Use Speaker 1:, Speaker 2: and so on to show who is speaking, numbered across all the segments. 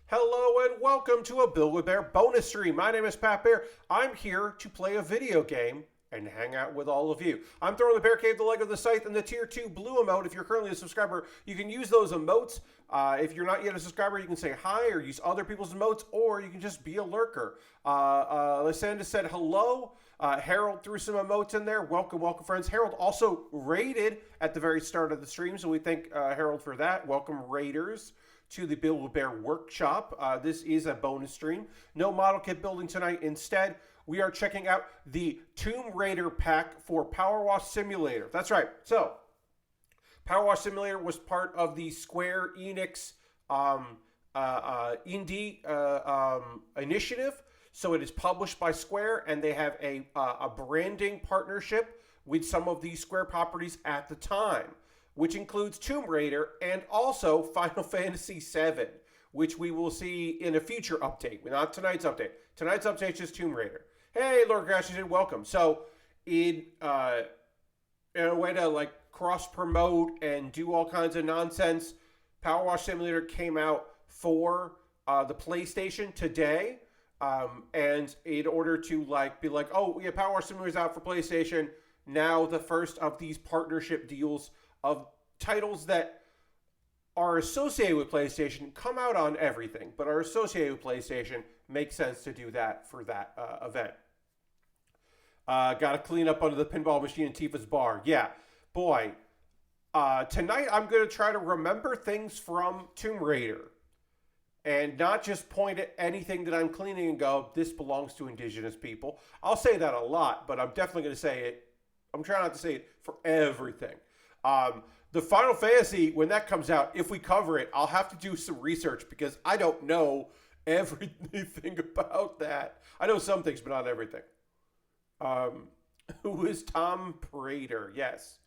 Speaker 1: Hello and welcome to a Bill with Bear bonus stream. My name is Pat Bear. I'm here to play a video game and hang out with all of you. I'm throwing the Bear Cave, the leg of the scythe, and the Tier 2 blue emote. If you're currently a subscriber, you can use those emotes. If you're not yet a subscriber, you can say hi or use other people's emotes, or you can just be a lurker. Lysandra said hello. Harold threw some emotes in there. Welcome, welcome, friends. Harold also raided at the very start of the stream, so we thank Harold for that. Welcome, raiders, to the Bill with Bear workshop. This is a bonus stream. No model kit building tonight. Instead, we are checking out the Tomb Raider pack for PowerWash Simulator. That's right. So, PowerWash Simulator was part of the Square Enix indie initiative. So it is published by Square, and they have a branding partnership with some of these Square properties at the time, which includes Tomb Raider and also Final Fantasy VII, which we will see in a future update, not tonight's update. Tonight's update is just Tomb Raider. Hey, Lord Grashington, welcome. So, in a way to like cross-promote and do all kinds of nonsense, PowerWash Simulator came out for the PlayStation today. And in order to be like, oh, yeah, PowerWash Simulator's out for PlayStation, now the first of these partnership deals of titles that are associated with PlayStation come out on everything, but are associated with PlayStation, makes sense to do that for that event. Got to clean up under the pinball machine in Tifa's bar. Yeah, boy. Tonight I'm going to try to remember things from Tomb Raider and not just point at anything that I'm cleaning and go, this belongs to indigenous people. I'll say that a lot, but I'm definitely going to say it. I'm trying not to say it for everything. The Final Fantasy, when that comes out, if we cover it, I'll have to do some research because I don't know everything about that. I know some things, but not everything. Who is Tom Prater? Yes.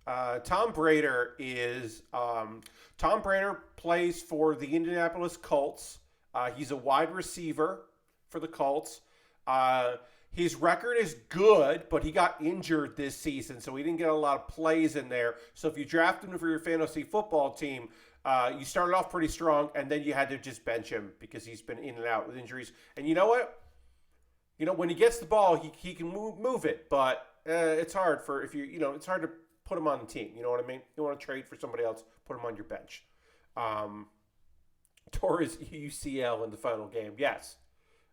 Speaker 1: Tom Prater is, Tom Prater plays for the Indianapolis Colts. He's a wide receiver for the Colts. His record is good, but he got injured this season, so he didn't get a lot of plays in there. So if you draft him for your fantasy football team, you started off pretty strong, and then you had to just bench him because he's been in and out with injuries. And you know what? You know, when he gets the ball, he can move it, but it's hard it's hard to put him on the team. You know what I mean? You want to trade for somebody else, put him on your bench. Torres UCL in the final game. Yes.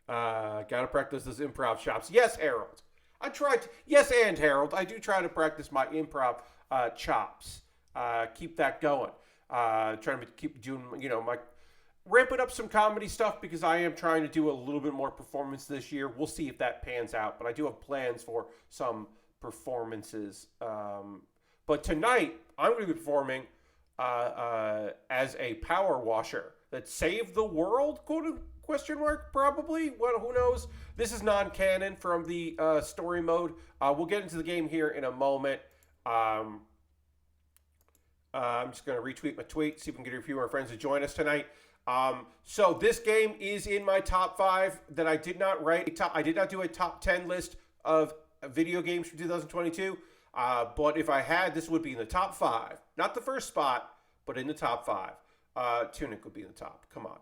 Speaker 1: Gotta practice those improv chops. Yes, Harold. I tried to, yes, and Harold. I do try to practice my improv chops. Keep that going. Trying to keep doing, my ramping up some comedy stuff because I am trying to do a little bit more performance this year. We'll see if that pans out, but I do have plans for some performances. But tonight, I'm going to be performing as a power washer that saved the world, question mark, probably. Well, who knows? This is non-canon from the story mode. We'll get into the game here in a moment. I'm just going to retweet my tweet, see if we can get a few more friends to join us tonight. So this game is in my top 5 that I did not write. I did not do a top 10 list of video games from 2022. But if I had, this would be in the top 5. Not the first spot, but in the top 5. Tunic would be in the top. Come on.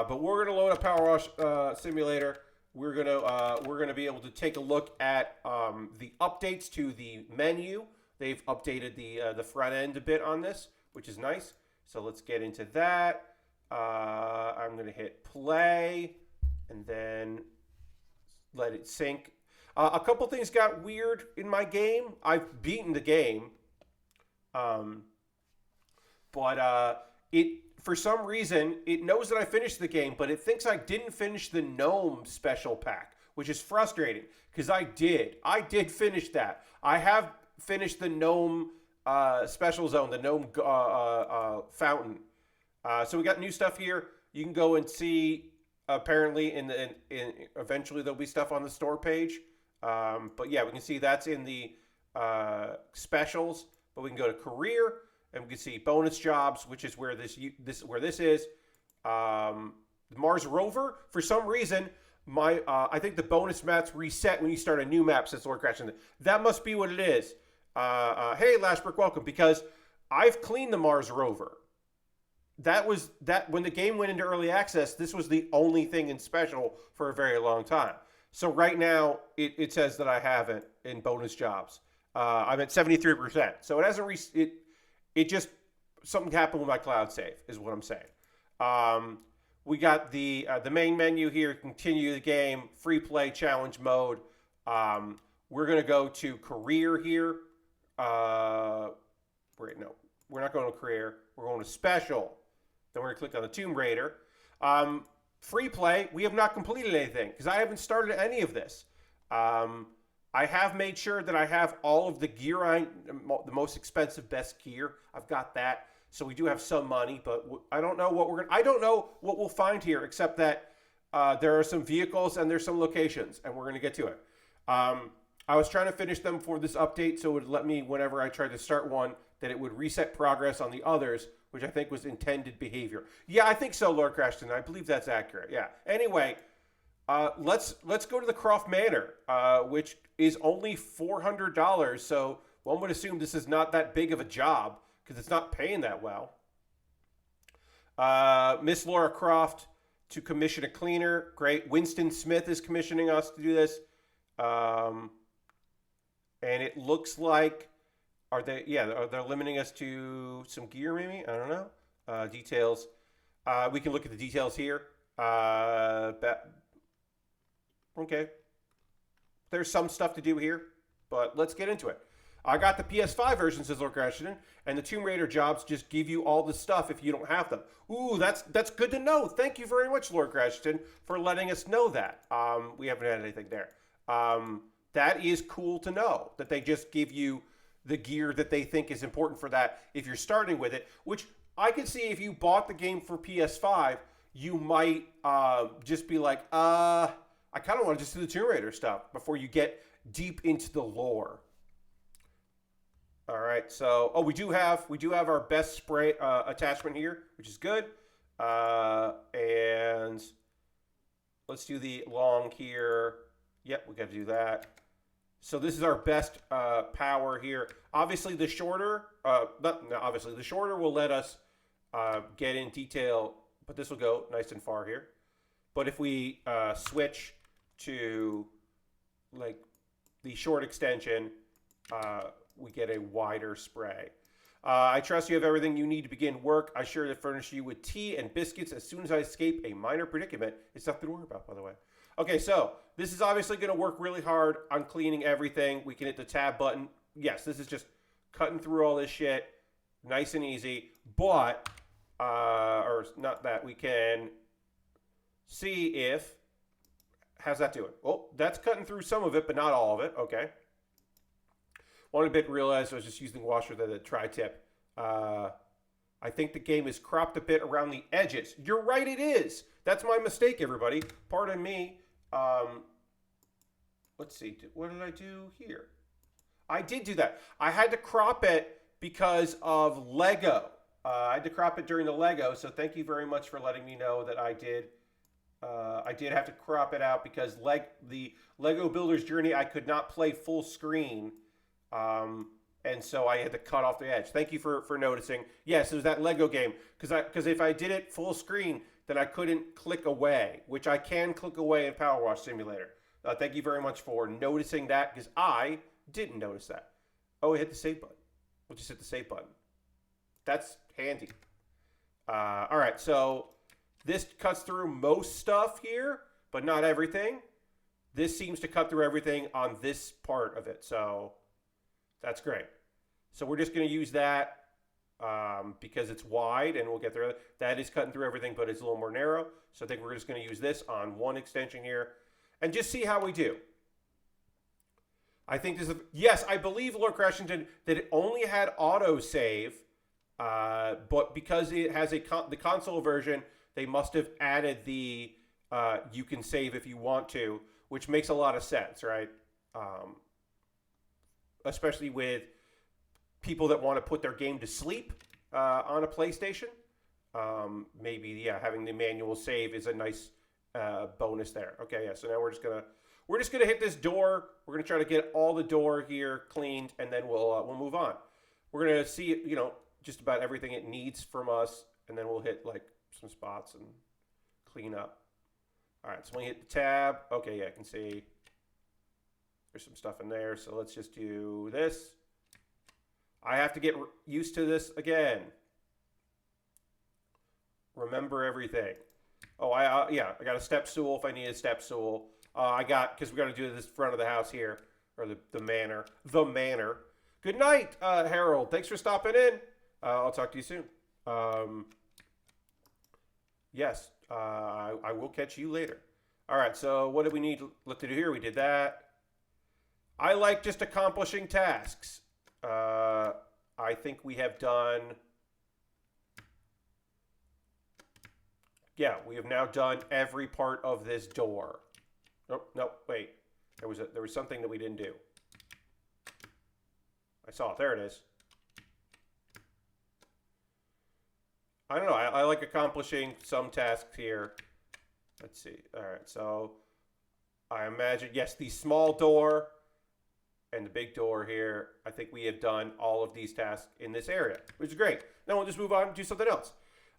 Speaker 1: But we're gonna load up PowerWash Simulator. We're gonna be able to take a look at the updates to the menu. They've updated the front end a bit on this, which is nice. So let's get into that. I'm gonna hit play and then let it sync. A couple things got weird in my game. I've beaten the game, but it. For some reason, it knows that I finished the game, but it thinks I didn't finish the Gnome special pack, which is frustrating because I did. I did finish that. I have finished the Gnome special zone, the Gnome fountain. So we got new stuff here. You can go and see. Apparently, eventually there'll be stuff on the store page. But yeah, we can see that's in the specials. But we can go to career. And we can see bonus jobs, which is where this is. Mars rover. For some reason, I think the bonus maps reset when you start a new map. Since Lord Crash, that must be what it is. Hey, Lashbrook, welcome, because I've cleaned the Mars rover. that when the game went into early access, this was the only thing in special for a very long time. So right now it says that I haven't in bonus jobs. I'm at 73%. So it hasn't it just something happened with my cloud save is what I'm saying. We got the main menu here. Continue the game, free play, challenge mode. We're gonna go to career here. No, we're not going to career. We're going to special. Then we're gonna click on the Tomb Raider. Free play. We have not completed anything because I haven't started any of this. I have made sure that I have all of the gear, the most expensive, best gear. I've got that. So we do have some money, but I don't know what I don't know what we'll find here, except that there are some vehicles and there's some locations, and we're going to get to it. I was trying to finish them for this update, so it would let me, whenever I tried to start one, that it would reset progress on the others, which I think was intended behavior. Yeah, I think so, Lord Crashton. I believe that's accurate. Yeah. Anyway, let's go to the Croft Manor, which is only $400. So one would assume this is not that big of a job because it's not paying that well. Miss Laura Croft to commission a cleaner. Great. Winston Smith is commissioning us to do this. And it looks like, they're limiting us to some gear maybe? I don't know. Details. We can look at the details here. Okay. There's some stuff to do here, but let's get into it. I got the PS5 version, says Lord Crashton, and the Tomb Raider jobs just give you all the stuff if you don't have them. Ooh, that's good to know. Thank you very much, Lord Crashton, for letting us know that. We haven't had anything there. That is cool to know, that they just give you the gear that they think is important for that if you're starting with it, which I could see if you bought the game for PS5, you might just be like, I kind of want to just do the Tomb Raider stuff before you get deep into the lore. All right, so we do have our best spray attachment here, which is good. And let's do the long here. Yep, we got to do that. So this is our best power here. Obviously, the shorter, the shorter will let us get in detail, but this will go nice and far here. But if we switch to like the short extension, we get a wider spray. I trust you have everything you need to begin work. I sure to furnish you with tea and biscuits as soon as I escape a minor predicament. It's nothing to worry about, by the way. Okay, so this is obviously going to work really hard on cleaning everything. We can hit the tab button. Yes, this is just cutting through all this shit. Nice and easy. But, or not that, we can see if, how's that doing? Well, that's cutting through some of it, but not all of it. Okay. One bit realized I was just using the washer there, the tri-tip. I think the game is cropped a bit around the edges. You're right, it is. That's my mistake, everybody. Pardon me. Let's see. What did I do here? I did do that. I had to crop it because of Lego. I had to crop it during the Lego, so thank you very much for letting me know that I did. I did have to crop it out because the Lego Builder's Journey, I could not play full screen. And so I had to cut off the edge. Thank you for noticing. Yes, it was that Lego game. Because if I did it full screen, then I couldn't click away, which I can click away in PowerWash Simulator. Thank you very much for noticing that, because I didn't notice that. Oh, we hit the save button. We'll just hit the save button. That's handy. All right, so this cuts through most stuff here, but not everything. This seems to cut through everything on this part of it, so that's great. So we're just going to use that because it's wide, and we'll get through it. That is cutting through everything, but it's a little more narrow. So I think we're just going to use this on one extension here and just see how we do. I think this is, yes, I believe, Lord Crashington, that it only had autosave, but because it has the console version, they must have added the you can save if you want to, which makes a lot of sense, right? Especially with people that want to put their game to sleep on a PlayStation. Maybe, yeah, having the manual save is a nice bonus there. Okay, yeah, so now we're just gonna hit this door. We're gonna try to get all the door here cleaned, and then we'll move on. We're gonna see, just about everything it needs from us and then we'll hit like some spots and clean up. All right, so when you hit the tab, okay, yeah, I can see there's some stuff in there. So let's just do this. I have to get used to this again. Remember everything. Oh, yeah, I got a step stool if I need a step stool. Because we got to do this front of the house here, or the manor. The manor. Good night, Harold. Thanks for stopping in. I'll talk to you soon. Yes, I will catch you later. All right, so what do we need to do here? We did that. I like just accomplishing tasks. I think we have done... Yeah, we have now done every part of this door. Nope, no, wait. There was something that we didn't do. I saw it. There it is. I don't know. I like accomplishing some tasks here. Let's see. All right, so I imagine, yes, the small door and the big door here. I think we have done all of these tasks in this area, which is great. Now we'll just move on and do something else.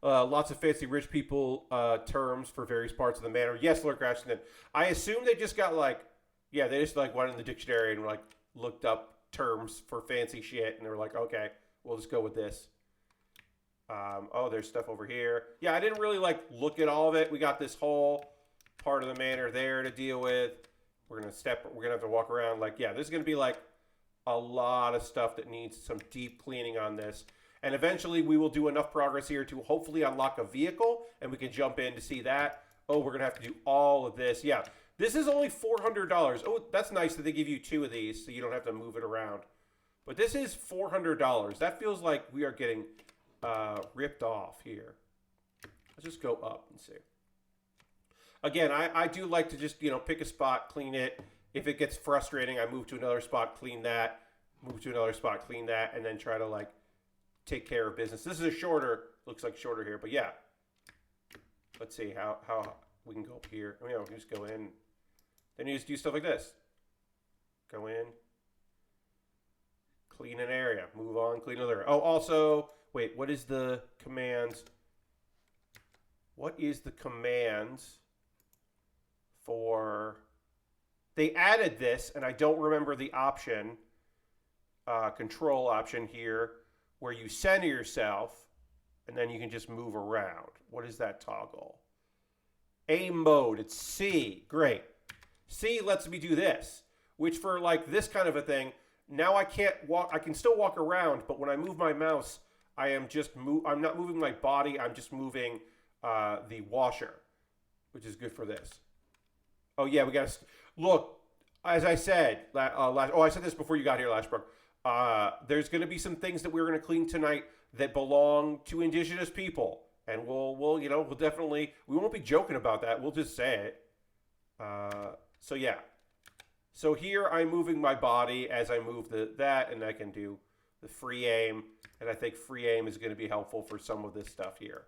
Speaker 1: Lots of fancy rich people terms for various parts of the manor. Yes, Lord Grashington. I assume they just got they just went in the dictionary and looked up terms for fancy shit, and they were like, okay, we'll just go with this. Oh, there's stuff over here. Yeah, I didn't really look at all of it. We got this whole part of the manor there to deal with. We're gonna have to walk around. This is gonna be a lot of stuff that needs some deep cleaning on this. And eventually we will do enough progress here to hopefully unlock a vehicle, and we can jump in to see that. Oh, we're going to have to do all of this. Yeah, this is only $400. Oh, that's nice that they give you 2 of these so you don't have to move it around. But this is $400. That feels like we are getting ripped off here. Let's just go up and see. Again, I do like to just, pick a spot, clean it. If it gets frustrating, I move to another spot, clean that. Move to another spot, clean that, and then try to, take care of business. This is looks like shorter here, but yeah. Let's see how we can go up here. We can just go in. Then you just do stuff like this. Go in. Clean an area. Move on, clean another area. Oh, also, wait, what is the command? What is the command for... They added this, and I don't remember the option, control option here, where you center yourself, and then you can just move around. What is that toggle? A mode, it's C. Great. C lets me do this, which for this kind of a thing, now I can't walk. I can still walk around, but when I move my mouse, I'm not moving my body, I'm just moving the washer, which is good for this. Oh yeah, we got to look, as I said, I said this before you got here, Lashbrook. There's going to be some things that we're going to clean tonight that belong to indigenous people, and we'll definitely, we won't be joking about that. We'll just say it. So yeah. So here I'm moving my body as I move that, and I can do the free aim, and I think free aim is going to be helpful for some of this stuff here.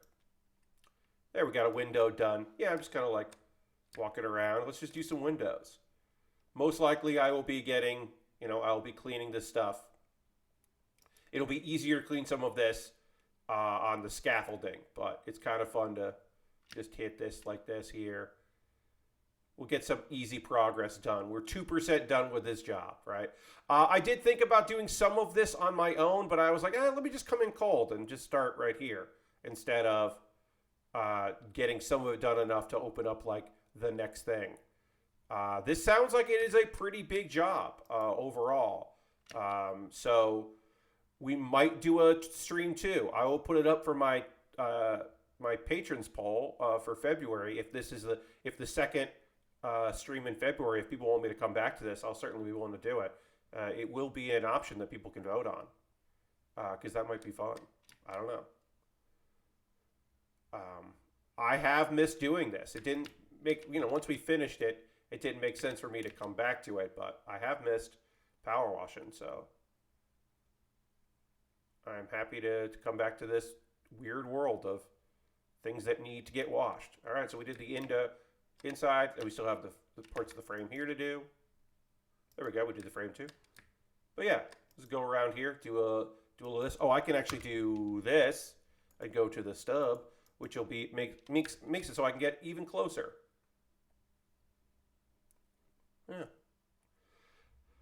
Speaker 1: There, we got a window done. Yeah, I'm just kind of walking around. Let's just do some windows. Most likely I will be getting, I'll be cleaning this stuff. It'll be easier to clean some of this on the scaffolding, but it's kind of fun to just hit this like this here. We'll get some easy progress done. We're 2% done with this job, right? I did think about doing some of this on my own, but I was like, let me just come in cold and just start right here instead of getting some of it done enough to open up the next thing. This sounds like it is a pretty big job overall. So we might do a stream too. I will put it up for my my patrons poll for February. If the second stream in February, if people want me to come back to this, I'll certainly be willing to do it. It will be an option that people can vote on because that might be fun. I don't know. I have missed doing this. It didn't make, once we finished it, it didn't make sense for me to come back to it, but I have missed power washing, so I'm happy to come back to this weird world of things that need to get washed. All right, so we did the inside, and we still have the parts of the frame here to do. There we go, we did the frame too. But yeah, let's go around here, do a little of this. Oh, I can actually do this. I go to the stub, which will be makes it so I can get even closer. Yeah.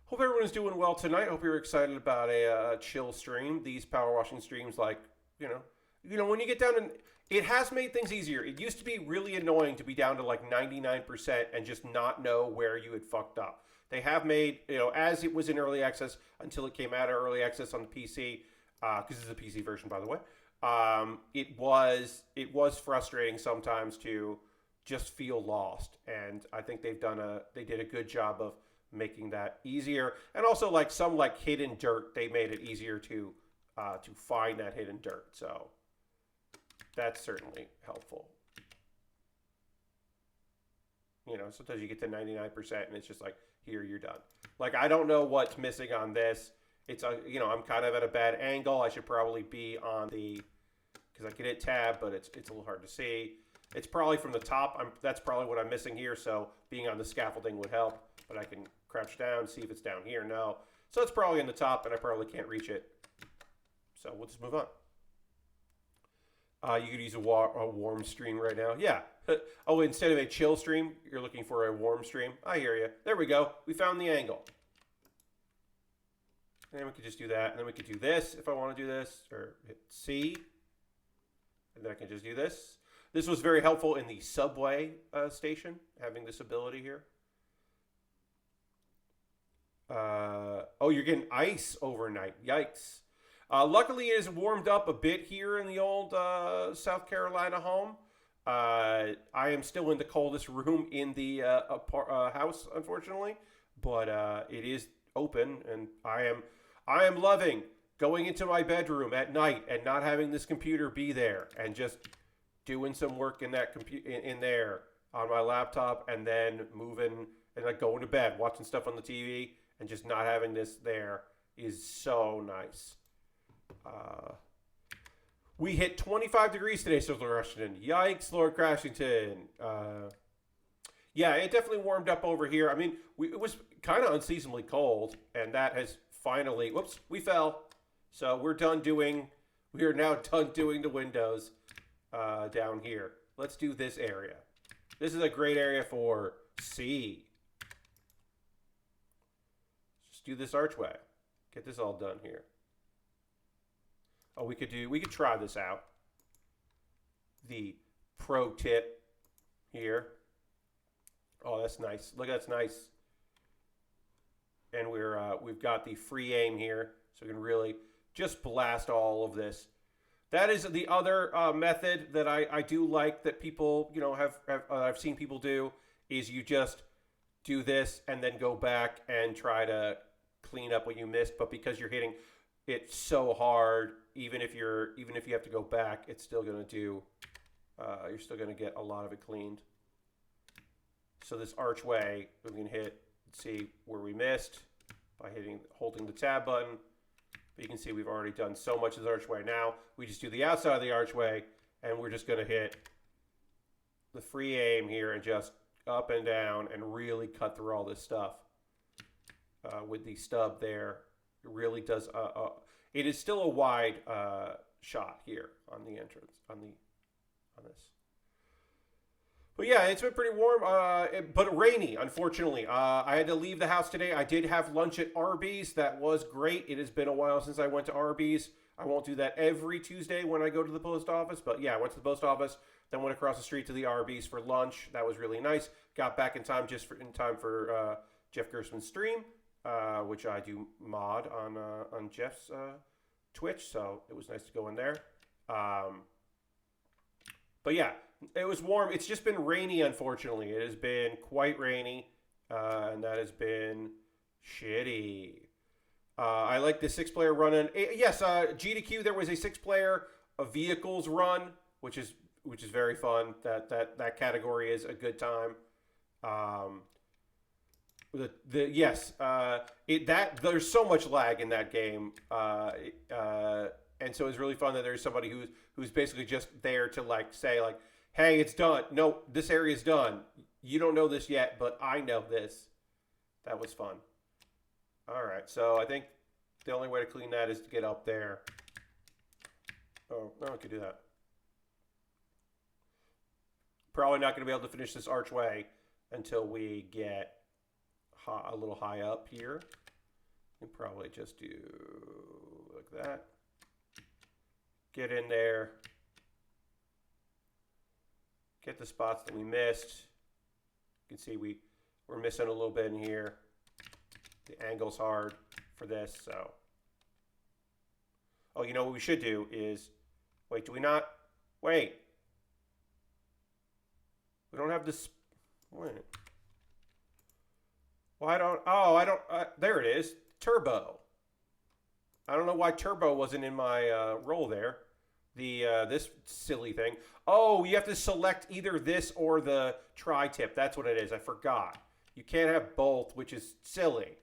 Speaker 1: Hope everyone is doing well tonight. Hope you're excited about a chill stream. These power washing streams, like when you get down and it has made things easier. It used to be really annoying to be down to like 99% and just not know where you had fucked up. They have made, as it was in early access until it came out of early access on the PC, because it's a PC version, by the way. It was frustrating sometimes to just feel lost, and I think they did a good job of making that easier, and also like some like hidden dirt, they made it easier to find that hidden dirt. So that's certainly helpful. Sometimes you get to 99% and it's just like, here, you're done. Like, I don't know what's missing on this. It's I'm kind of at a bad angle. I should probably be on the, because I can hit tab, but it's a little hard to see. It's probably from the top. That's probably what I'm missing here. So being on the scaffolding would help. But I can crouch down, see if it's down here. No. So it's probably in the top, and I probably can't reach it. So we'll just move on. You could use a warm stream right now. Yeah. Oh, instead of a chill stream, you're looking for a warm stream. I hear you. There we go. We found the angle. And then we could just do that. And then we could do this if I want to do this. Or hit C. And then I can just do this. This was very helpful in the subway station, having this ability here. Oh, you're getting ice overnight. Yikes. Luckily, it has warmed up a bit here in the old South Carolina home. I am still in the coldest room in the house, unfortunately, but it is open, and I am loving going into my bedroom at night and not having this computer be there, and just doing some work in that in there on my laptop, and then moving and like going to bed, watching stuff on the TV, and just not having this there is so nice. We hit 25 degrees today, says Lord Rushington. Yikes, Lord Crashington. Yeah, it definitely warmed up over here. I mean, it was kind of unseasonably cold, and that has finally... Whoops, we fell. So we are now done doing the windows down here. Let's do this area. This is a great area for C. Just do this archway. Get this all done here. Oh, we could try this out. The pro tip here. Oh, that's nice. Look, that's nice. And we've got the free aim here, so we can really just blast all of this. That is the other method that I do like that people I've seen people do, is you just do this and then go back and try to clean up what you missed. But because you're hitting it so hard, even if you have to go back, it's still going to do. You're still going to get a lot of it cleaned. So this archway, we can see where we missed by holding the tab button. But you can see we've already done so much of the archway. Now we just do the outside of the archway, and we're just going to hit the free aim here and just up and down and really cut through all this stuff with the stub there. It really does. It is still a wide shot here on the entrance on this. But yeah, it's been pretty warm, but rainy, unfortunately. I had to leave the house today. I did have lunch at Arby's. That was great. It has been a while since I went to Arby's. I won't do that every Tuesday when I go to the post office. But yeah, I went to the post office, then went across the street to the Arby's for lunch. That was really nice. Got back in time in time for Jeff Gersman's stream, which I do mod on Jeff's Twitch. So it was nice to go in there. But yeah. It was warm. It's just been rainy, unfortunately. It has been quite rainy, and that has been shitty. I like the 6-player run. Yes, G2Q, there was a 6-player vehicles run, which is very fun. That category is a good time. There's so much lag in that game. And so it's really fun that there's somebody who's basically just there to say hey, it's done. No, this area is done. You don't know this yet, but I know this. That was fun. All right, so I think the only way to clean that is to get up there. Oh, no, I could do that. Probably not going to be able to finish this archway until we get a little high up here. And probably just do like that. Get in there. Get the spots that we missed. You can see we're missing a little bit in here. The angle's hard for this, so. Oh, you know what we should do is, wait, do we not? Wait. We don't have this, wait. Well, I don't, there it is, turbo. I don't know why turbo wasn't in my roll there. This silly thing. Oh, you have to select either this or the tri-tip. That's what it is. I forgot. You can't have both, which is silly.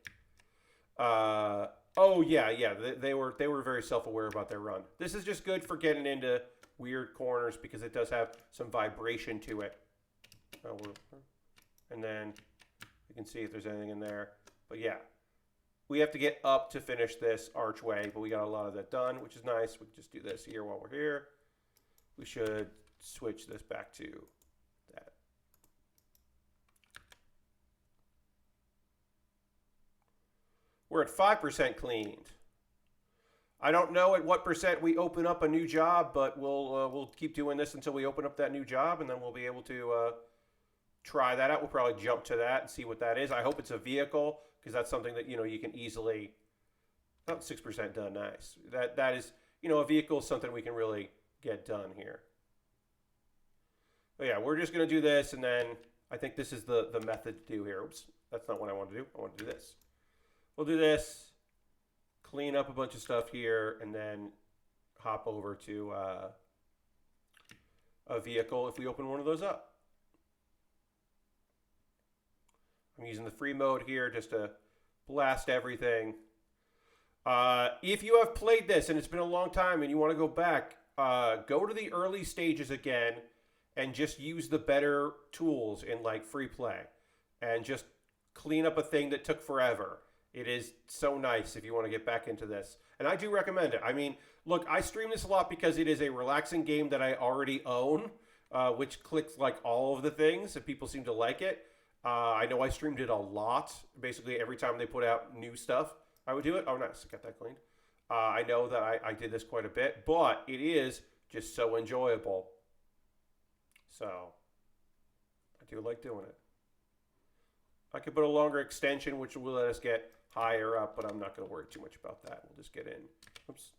Speaker 1: Oh yeah. They were very self-aware about their run. This is just good for getting into weird corners because it does have some vibration to it. And then you can see if there's anything in there. But yeah, we have to get up to finish this archway, but we got a lot of that done, which is nice. We can just do this here while we're here. We should switch this back to that. We're at 5% cleaned. I don't know at what percent we open up a new job, but we'll keep doing this until we open up that new job, and then we'll be able to try that out. We'll probably jump to that and see what that is. I hope it's a vehicle, because that's something that, you can easily, about 6% done, nice. That is, a vehicle is something we can really get done here. But yeah, we're just going to do this, and then I think this is the method to do here. Oops, that's not what I want to do. I want to do this. We'll do this, clean up a bunch of stuff here, and then hop over to a vehicle if we open one of those up. I'm using the free mode here just to blast everything. If you have played this and it's been a long time and you want to go back, go to the early stages again and just use the better tools in like free play and just clean up a thing that took forever. It is so nice if you want to get back into this. And I do recommend it. I mean, look, I stream this a lot because it is a relaxing game that I already own, which clicks like all of the things and people seem to like it. I know I streamed it a lot. Basically, every time they put out new stuff, I would do it. Oh, nice. Got that cleaned. I know that I did this quite a bit, but it is just so enjoyable. So, I do like doing it. I could put a longer extension, which will let us get higher up, but I'm not going to worry too much about that. We'll just get in. Oops.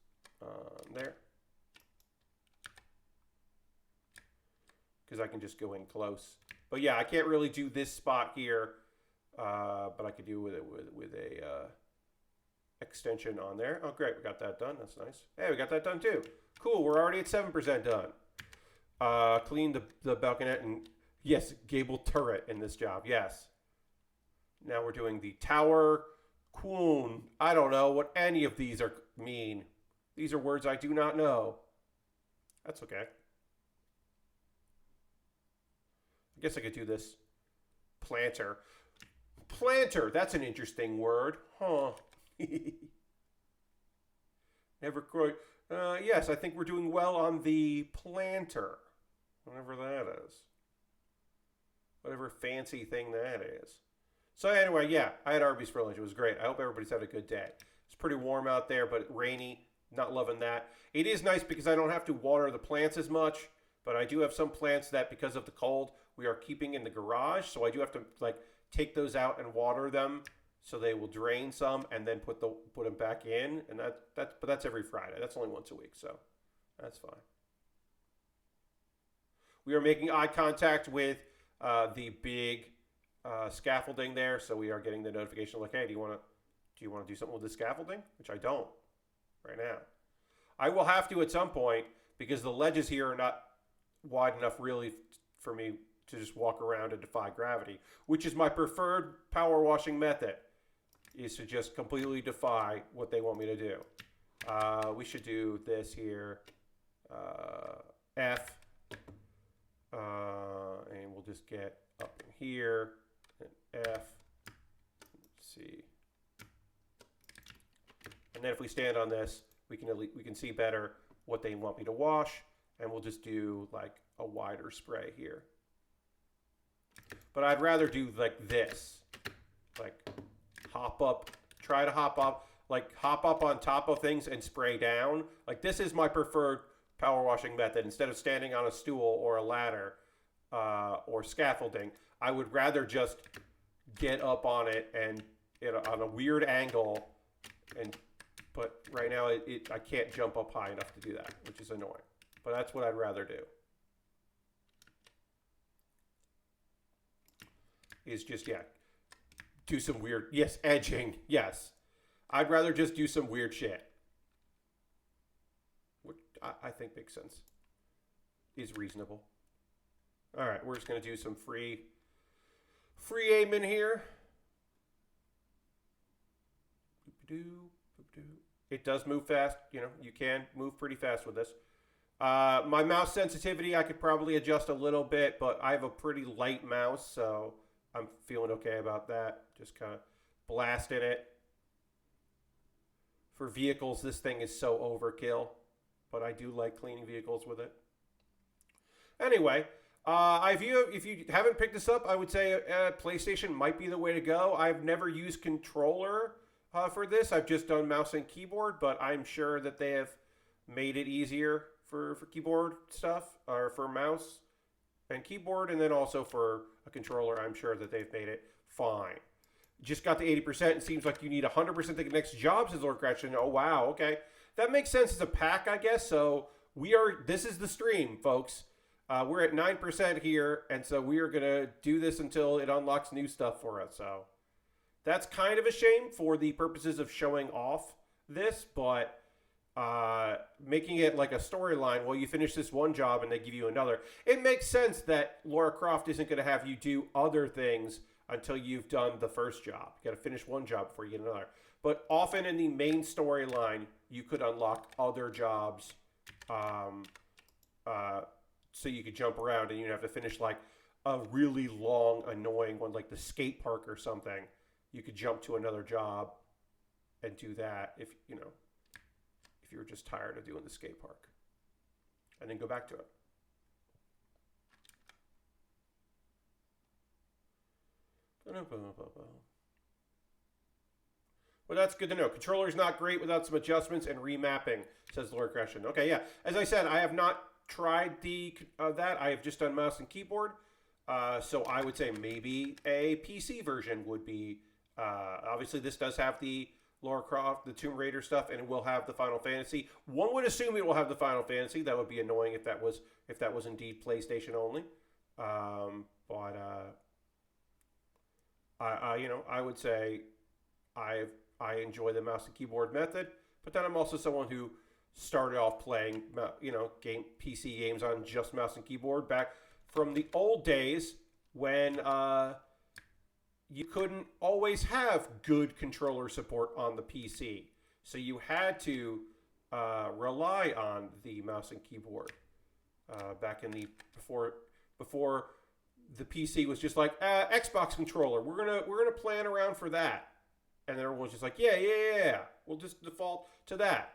Speaker 1: There. Because I can just go in close. But yeah, I can't really do this spot here, but I could do with a extension on there. Oh, great, we got that done. That's nice. Hey, we got that done too. Cool, we're already at 7% done. Clean the balconette and yes, gable turret in this job. Yes. Now we're doing the tower quoon. I don't know what any of these mean. These are words I do not know. That's okay. I guess I could do this. Planter. Planter. That's an interesting word. Huh. Never quite. Yes, I think we're doing well on the planter. Whatever that is. Whatever fancy thing that is. So anyway, yeah, I had Arby's for lunch. It was great. I hope everybody's had a good day. It's pretty warm out there, but rainy. Not loving that. It is nice because I don't have to water the plants as much, but I do have some plants that because of the cold, we are keeping in the garage. So I do have to like take those out and water them so they will drain some and then put them back in. And but that's every Friday. That's only once a week, so that's fine. We are making eye contact with the big scaffolding there, so we are getting the notification like, hey, do you want to do something with the scaffolding? Which I don't right now. I will have to at some point because the ledges here are not wide enough really for me to just walk around and defy gravity, which is my preferred power washing method, is to just completely defy what they want me to do. We should do this here, F, and we'll just get up in here, and F, C. And then if we stand on this, we can see better what they want me to wash, and we'll just do like a wider spray here. but I'd rather do like this, like hop up, try to hop up, like hop up on top of things and spray down. Like this is my preferred power washing method. Instead of standing on a stool or a ladder or scaffolding, I would rather just get up on it and on a weird angle. But right now I can't jump up high enough to do that, which is annoying. But that's what I'd rather do. Is just, yeah, do some weird, yes, edging, yes. I'd rather just do some weird shit. Which I think makes sense. Is reasonable. All right, we're just going to do some free aim in here. It does move fast. You know, you can move pretty fast with this. My mouse sensitivity, I could probably adjust a little bit, but I have a pretty light mouse, so I'm feeling okay about that. Just kind of blasting it. For vehicles, this thing is so overkill, but I do like cleaning vehicles with it. Anyway, if you haven't picked this up, I would say PlayStation might be the way to go. I've never used controller for this. I've just done mouse and keyboard, but I'm sure that they have made it easier for keyboard stuff, or for mouse and keyboard, and then also for a controller, I'm sure that they've made it fine. Just got to 80%. It seems like you need 100% to get next job, says Lord Gretchen. Oh, wow. Okay. That makes sense as a pack, I guess. So this is the stream, folks. We're at 9% here, and so we are going to do this until it unlocks new stuff for us. So that's kind of a shame for the purposes of showing off this, but making it like a storyline, well, you finish this one job and they give you another. It makes sense that Lara Croft isn't going to have you do other things until you've done the first job. You got to finish one job before you get another. But often in the main storyline, you could unlock other jobs so you could jump around, and you'd have to finish like a really long, annoying one, like the skate park or something. You could jump to another job and do that if you were just tired of doing the skate park, and then go back to it. Well, that's good to know. Controller's not great without some adjustments and remapping, says Lord Gresham. Okay, yeah. As I said, I have not tried that. I have just done mouse and keyboard. So I would say maybe a PC version would be. Obviously, this does have the Lara Croft, the Tomb Raider stuff, and it will have the Final Fantasy. One would assume it will have the Final Fantasy. That would be annoying if that was indeed PlayStation only. I would say I enjoy the mouse and keyboard method, but then I'm also someone who started off playing, PC games on just mouse and keyboard back from the old days when you couldn't always have good controller support on the PC. So you had to rely on the mouse and keyboard back in the before the PC was just like Xbox controller. We're gonna plan around for that, and then everyone's just like, yeah. We'll just default to that.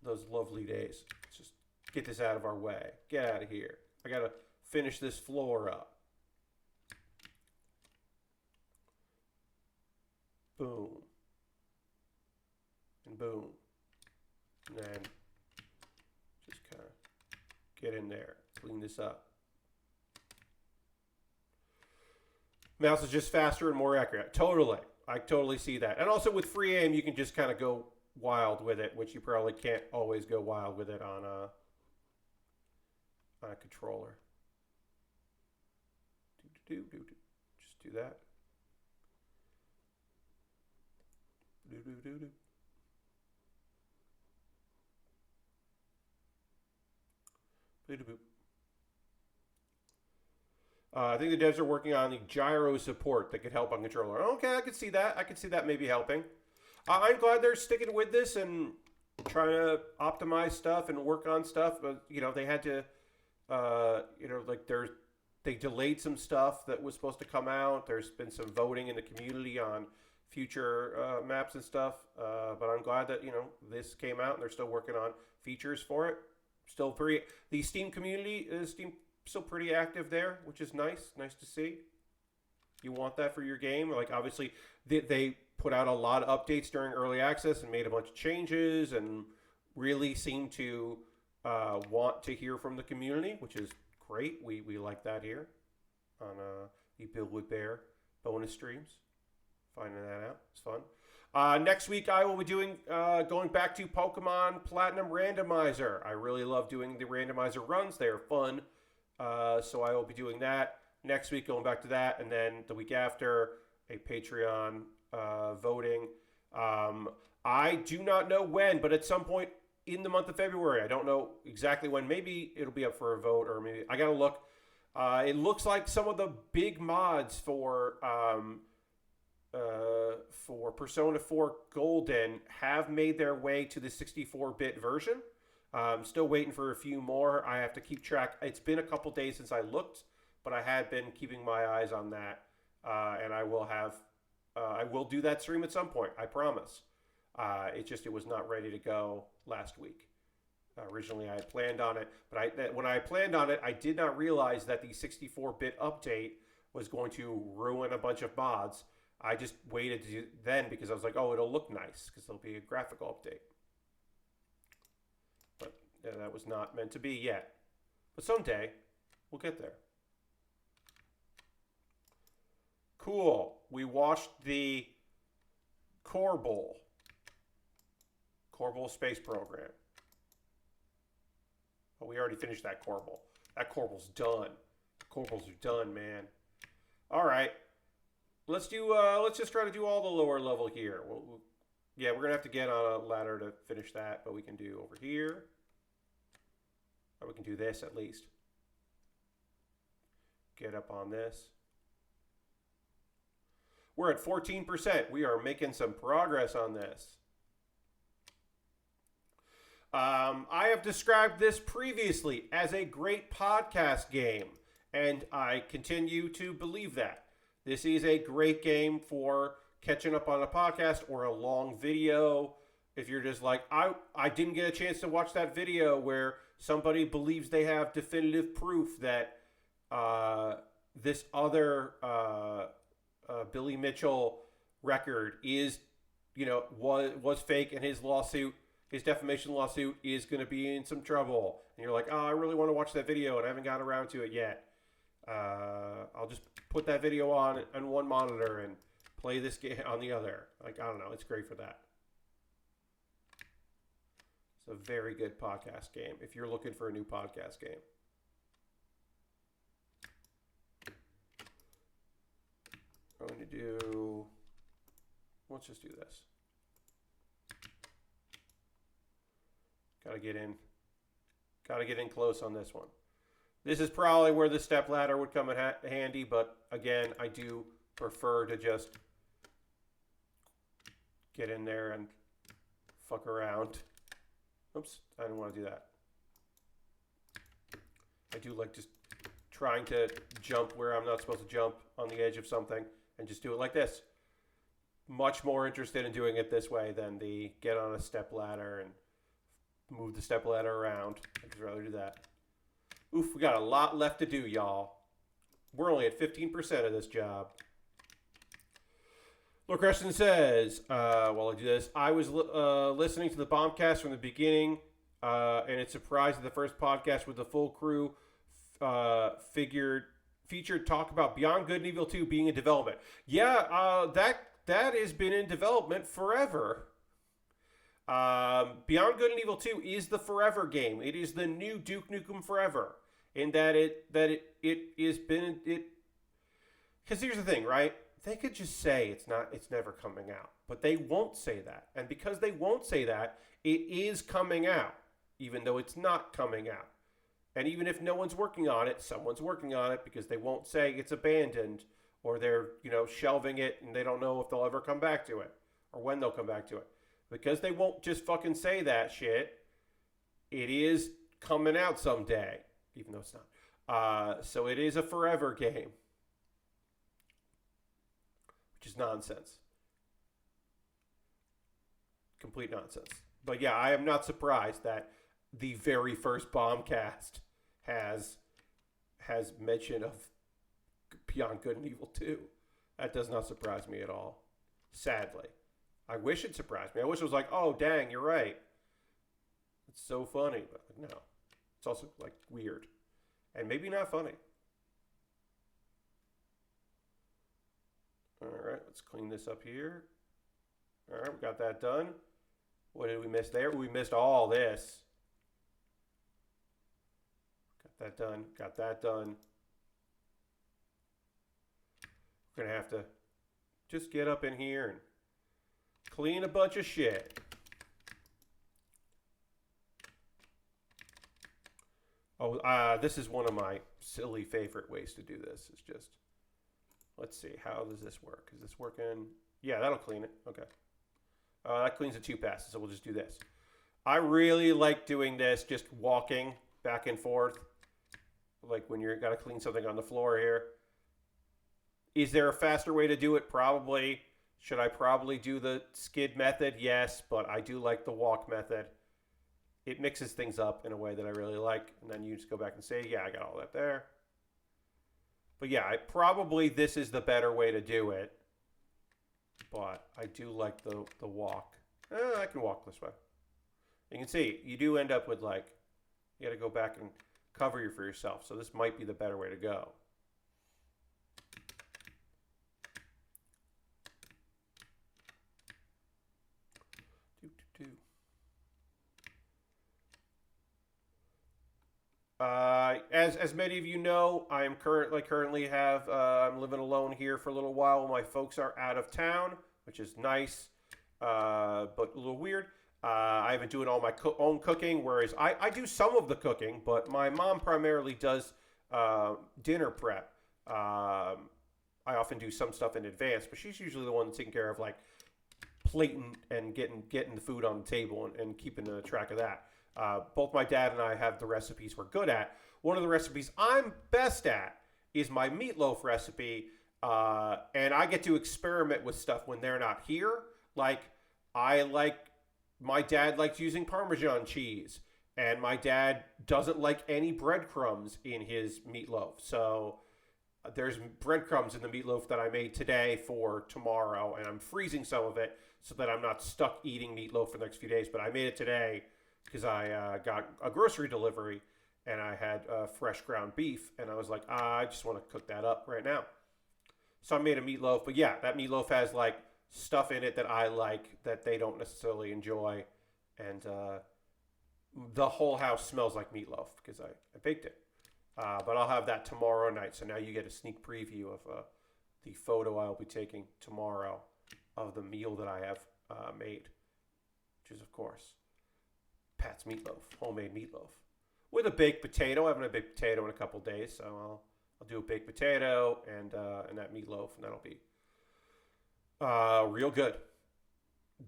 Speaker 1: Those lovely days. Let's just get this out of our way. Get out of here. I gotta finish this floor up. Boom. And boom. And then just kind of get in there. Clean this up. Mouse is just faster and more accurate. Totally. I totally see that. And also with free aim, you can just kind of go wild with it, which you probably can't always go wild with it on a controller. Just do that. I think the devs are working on the gyro support that could help on controller. Okay, I could see that. I could see that maybe helping. I'm glad they're sticking with this and trying to optimize stuff and work on stuff. But they had to, they delayed some stuff that was supposed to come out. There's been some voting in the community on future maps and stuff. But I'm glad that this came out and they're still working on features for it. The Steam community, Steam still pretty active there, which is nice. Nice to see. You want that for your game. Like, obviously, they put out a lot of updates during early access and made a bunch of changes and really seem to want to hear from the community, which is great. We like that here on the Build with Bear bonus streams. Finding that out. It's fun. Next week, I will be doing going back to Pokemon Platinum Randomizer. I really love doing the randomizer runs. They are fun. So I will be doing that next week, going back to that. And then the week after, a Patreon voting. I do not know when, but at some point in the month of February, I don't know exactly when. Maybe it'll be up for a vote, or maybe I got to look. It looks like some of the big mods for Persona 4 Golden have made their way to the 64-bit version. I'm still waiting for a few more. I have to keep track. It's been a couple days since I looked, but I had been keeping my eyes on that, and I will do that stream at some point. I promise. It was not ready to go last week. Originally, I had planned on it, but when I planned on it, I did not realize that the 64-bit update was going to ruin a bunch of mods. I just waited to do then because I was like, oh, it'll look nice because there'll be a graphical update. But that was not meant to be yet. But someday, we'll get there. Cool. We watched the Korble space program. Oh, we already finished that Korble. That Korble's done. Korbles are done, man. All right. Let's just try to do all the lower level here. Yeah, we're going to have to get on a ladder to finish that, but we can do over here. Or we can do this at least. Get up on this. We're at 14%. We are making some progress on this. I have described this previously as a great podcast game, and I continue to believe that. This is a great game for catching up on a podcast or a long video. If you're just like, I didn't get a chance to watch that video where somebody believes they have definitive proof that this other Billy Mitchell record is, was fake, and his defamation lawsuit is going to be in some trouble. And you're like, oh, I really want to watch that video and I haven't got around to it yet. I'll just put that video on one monitor and play this game on the other. Like, I don't know. It's great for that. It's a very good podcast game if you're looking for a new podcast game. I'm going to do... Let's just do this. Got to get in close on this one. This is probably where the step ladder would come in handy, but again, I do prefer to just get in there and fuck around. Oops, I didn't want to do that. I do like just trying to jump where I'm not supposed to jump on the edge of something and just do it like this. Much more interested in doing it this way than the get on a step ladder and move the step ladder around. I'd just rather do that. Oof, we got a lot left to do, y'all. We're only at 15% of this job. Lord Creston says, while I do this, I was listening to the Bombcast from the beginning, and it's surprised that the first podcast with the full crew featured talk about Beyond Good and Evil 2 being in development. Yeah, that has been in development forever. Beyond Good and Evil 2 is the forever game. It is the new Duke Nukem Forever. In that it has been because here's the thing, right? They could just say it's never coming out, but they won't say that. And because they won't say that, it is coming out, even though it's not coming out. And even if no one's working on it, someone's working on it because they won't say it's abandoned or they're, shelving it and they don't know if they'll ever come back to it or when they'll come back to it. Because they won't just fucking say that shit, it is coming out someday, even though it's not. So it is a forever game, which is nonsense. Complete nonsense. But yeah, I am not surprised that the very first Bombcast has has mention of Beyond Good and Evil 2. That does not surprise me at all. Sadly. I wish it surprised me. I wish it was like, oh, dang, you're right. It's so funny. But no. It's also like weird. And maybe not funny. Alright, let's clean this up here. Alright, we got that done. What did we miss there? We missed all this. Got that done. Got that done. We're going to have to just get up in here and clean a bunch of shit. Oh, this is one of my silly favorite ways to do this. It's just, let's see, how does this work? Is this working? Yeah, that'll clean it. Okay. That cleans it 2 passes, so we'll just do this. I really like doing this, just walking back and forth. Like when you're got to clean something on the floor here. Is there a faster way to do it? Probably. Should I probably do the skid method? Yes, but I do like the walk method. It mixes things up in a way that I really like. And then you just go back and say, yeah, I got all that there. But yeah, probably this is the better way to do it. But I do like the walk. I can walk this way. You can see, you do end up with like, you got to go back and cover for yourself. So this might be the better way to go. As many of you know, I am currently have I'm living alone here for a little while. My folks are out of town, which is nice, but a little weird. I've been doing all my own cooking, whereas I do some of the cooking, but my mom primarily does dinner prep. I often do some stuff in advance, but she's usually the one that's taking care of like plating and getting the food on the table and keeping track of that. Both my dad and I have the recipes we're good at. One of the recipes I'm best at is my meatloaf recipe, and I get to experiment with stuff when they're not here. Like, my dad likes using Parmesan cheese, and my dad doesn't like any breadcrumbs in his meatloaf. So there's breadcrumbs in the meatloaf that I made today for tomorrow, and I'm freezing some of it so that I'm not stuck eating meatloaf for the next few days. But I made it today because I got a grocery delivery and I had fresh ground beef, and I was like, I just want to cook that up right now. So I made a meatloaf, but yeah, that meatloaf has like stuff in it that I like that they don't necessarily enjoy, and the whole house smells like meatloaf because I baked it. But I'll have that tomorrow night, so now you get a sneak preview of the photo I'll be taking tomorrow of the meal that I have made, which is, of course, Pat's meatloaf, homemade meatloaf, with a baked potato. I haven't had a baked potato in a couple days, so I'll do a baked potato and that meatloaf, and that'll be real good.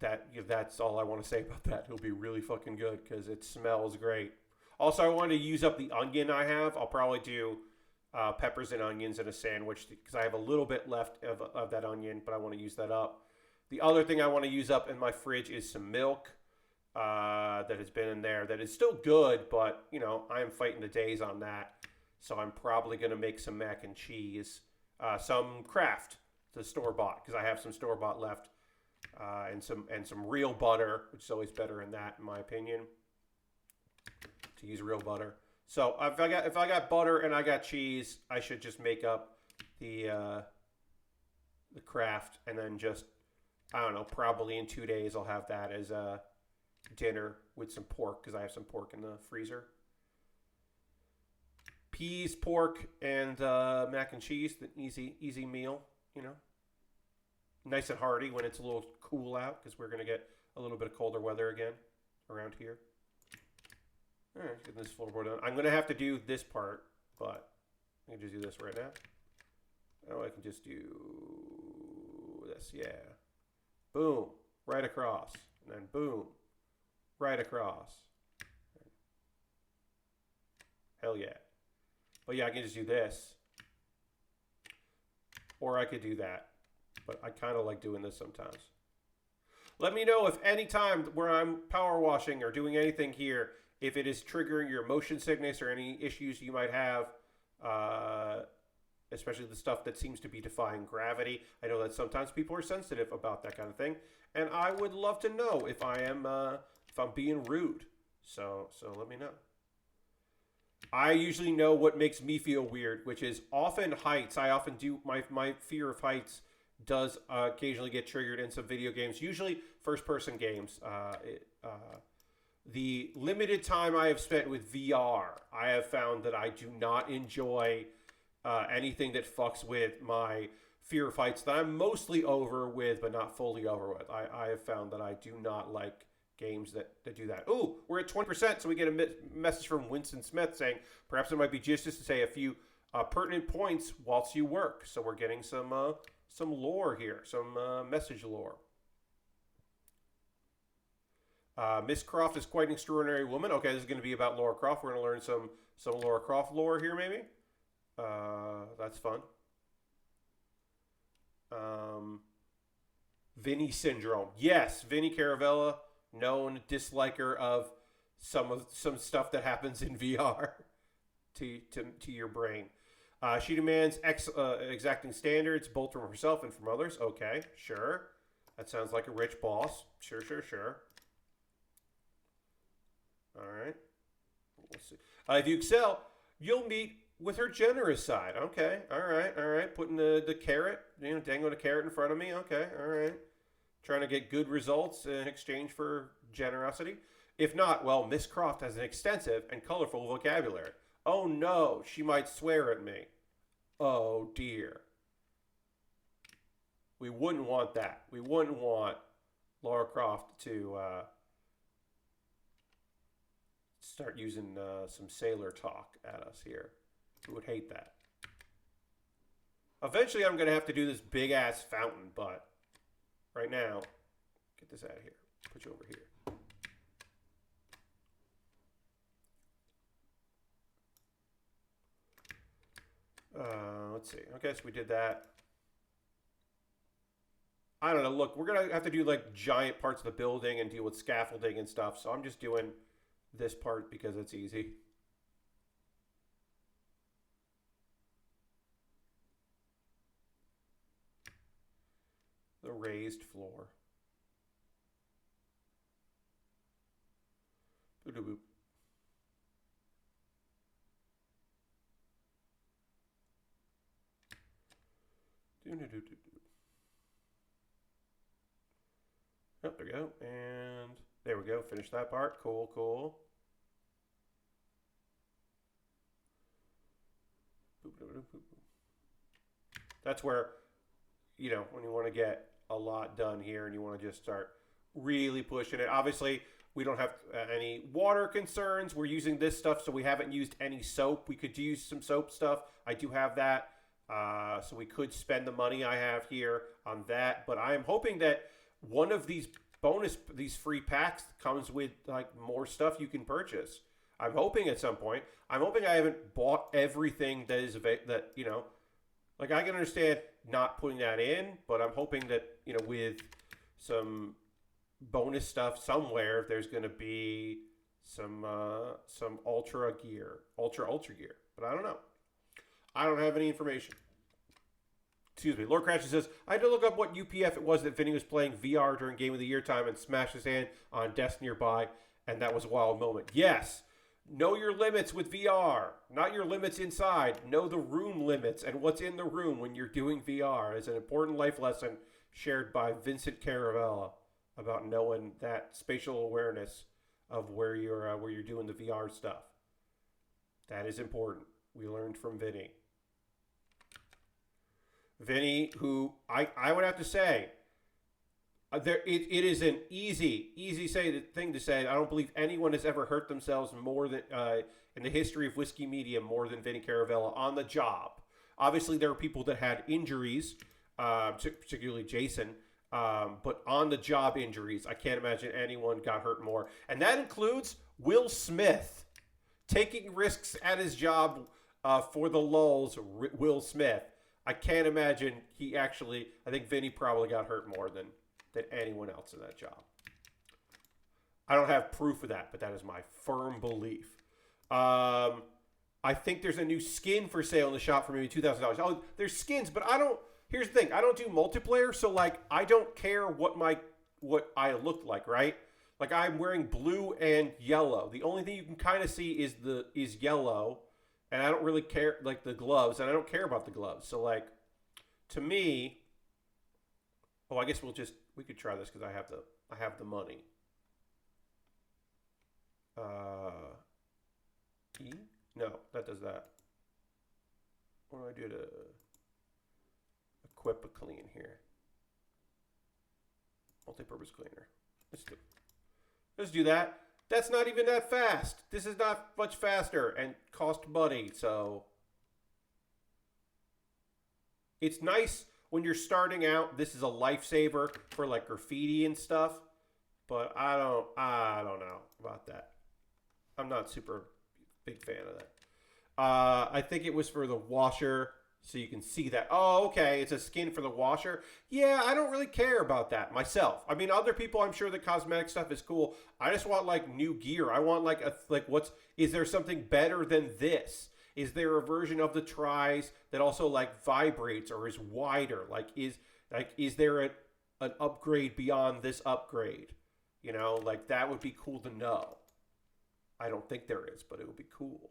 Speaker 1: That's all I want to say about that. It'll be really fucking good because it smells great. Also, I wanted to use up the onion I have. I'll probably do peppers and onions in a sandwich because I have a little bit left of that onion, but I want to use that up. The other thing I want to use up in my fridge is some milk. That has been in there that is still good, but you know, I am fighting the days on that, so I'm probably going to make some mac and cheese, some Kraft, the store-bought, because I have some store-bought left, and some real butter, which is always better in that, in my opinion, to use real butter. So if I got butter and I got cheese, I should just make up the Kraft, and then just, I don't know, probably in 2 days I'll have that as a dinner with some pork, because I have some pork in the freezer. Peas, pork, and mac and cheese, the easy meal, you know. Nice and hearty when it's a little cool out, because we're going to get a little bit of colder weather again around here. All right, getting this floorboard done. I'm going to have to do this part, but I can just do this right now. Oh, I can just do this, yeah. Boom, right across, and then boom, right across. Hell yeah. But yeah, I can just do this. Or I could do that. But I kind of like doing this sometimes. Let me know if any time where I'm power washing or doing anything here, if it is triggering your motion sickness or any issues you might have. Uh, Especially the stuff that seems to be defying gravity. I know that sometimes people are sensitive about that kind of thing, and I would love to know if I'm being rude. So let me know. I usually know what makes me feel weird, which is often heights. I often do my fear of heights does occasionally get triggered in some video games, usually first person games. The limited time I have spent with VR, I have found that I do not enjoy anything that fucks with my fear of heights that I'm mostly over with, but not fully over with. I have found that I do not like games that do that. Ooh, we're at 20%, so we get a message from Winston Smith saying perhaps it might be just to say a few pertinent points whilst you work. So we're getting some lore here, some message lore. Miss Croft is quite an extraordinary woman. Okay, this is going to be about Laura Croft. We're going to learn some Laura Croft lore here, maybe. That's fun. Vinny syndrome. Yes, Vinny Caravella, known disliker of some stuff that happens in VR to your brain. She demands exacting standards, both from herself and from others. Okay, sure. That sounds like a rich boss. Sure. All right. We'll see. If you excel, you'll meet with her generous side. Okay. All right. Putting the carrot, dangling a carrot in front of me. Okay. All right. Trying to get good results in exchange for generosity. If not, well, Miss Croft has an extensive and colorful vocabulary. Oh no, she might swear at me. Oh dear. We wouldn't want that. We wouldn't want Laura Croft to start using some sailor talk at us here. We would hate that. Eventually, I'm going to have to do this big-ass fountain, but right now, get this out of here. Put you over here. Let's see. Okay, so we did that. I don't know. Look, we're going to have to do, like, giant parts of the building and deal with scaffolding and stuff, so I'm just doing this part because it's easy. The raised floor. Boop. Oh, there we go. And there we go. Finish that part. Cool. That's where, when you want to get a lot done here and you want to just start really pushing it. Obviously, we don't have any water concerns. We're using this stuff, so we haven't used any soap. We could use some soap stuff. I do have that. So we could spend the money I have here on that. But I am hoping that one of these these free packs comes with like more stuff you can purchase. I'm hoping at some point. I'm hoping I haven't bought everything that is that like I can understand not putting that in, but I'm hoping that with some bonus stuff somewhere, there's going to be some ultra gear. But I don't know. I don't have any information. Excuse me. Lord Cratchit says, I had to look up what UPF it was that Vinny was playing VR during Game of the Year time and smashed his hand on a desk nearby, and that was a wild moment. Yes. Know your limits with VR. Not your limits inside. Know the room limits and what's in the room when you're doing VR. It's an important life lesson shared by Vincent Caravella about knowing that spatial awareness of where you're doing the VR stuff. That is important. We learned from Vinny. Vinny, who I would have to say, it is an easy thing to say. I don't believe anyone has ever hurt themselves more than in the history of whiskey media more than Vinny Caravella on the job. Obviously, there are people that had injuries, particularly Jason, but on the job injuries, I can't imagine anyone got hurt more. And that includes Will Smith taking risks at his job for the lulz. Will Smith. I can't imagine I think Vinny probably got hurt more than anyone else in that job. I don't have proof of that, but that is my firm belief. I I think there's a new skin for sale in the shop for maybe $2,000. Oh, there's skins, but I don't. Here's the thing: I don't do multiplayer, so like I don't care what I look like, right? Like I'm wearing blue and yellow. The only thing you can kind of see is yellow, and I don't really care like the gloves, and I don't care about the gloves. So like, to me, oh, I guess we could try this because I have the money. E? No, that does that. What do I do to equip a clean here? Multi-purpose cleaner. Let's do that. That's not even that fast. This is not much faster and cost money, so it's nice when you're starting out. This is a lifesaver for like graffiti and stuff, but I don't know about that. I'm not super big fan of that. I think it was for the washer, so you can see that. Oh, okay, it's a skin for the washer. Yeah, I don't really care about that myself. I mean, other people, I'm sure the cosmetic stuff is cool. I just want like new gear. I want is there something better than this? Is there a version of the tries that also like vibrates or is wider? Is there an upgrade beyond this upgrade? You know, like that would be cool to know. I don't think there is, but it would be cool.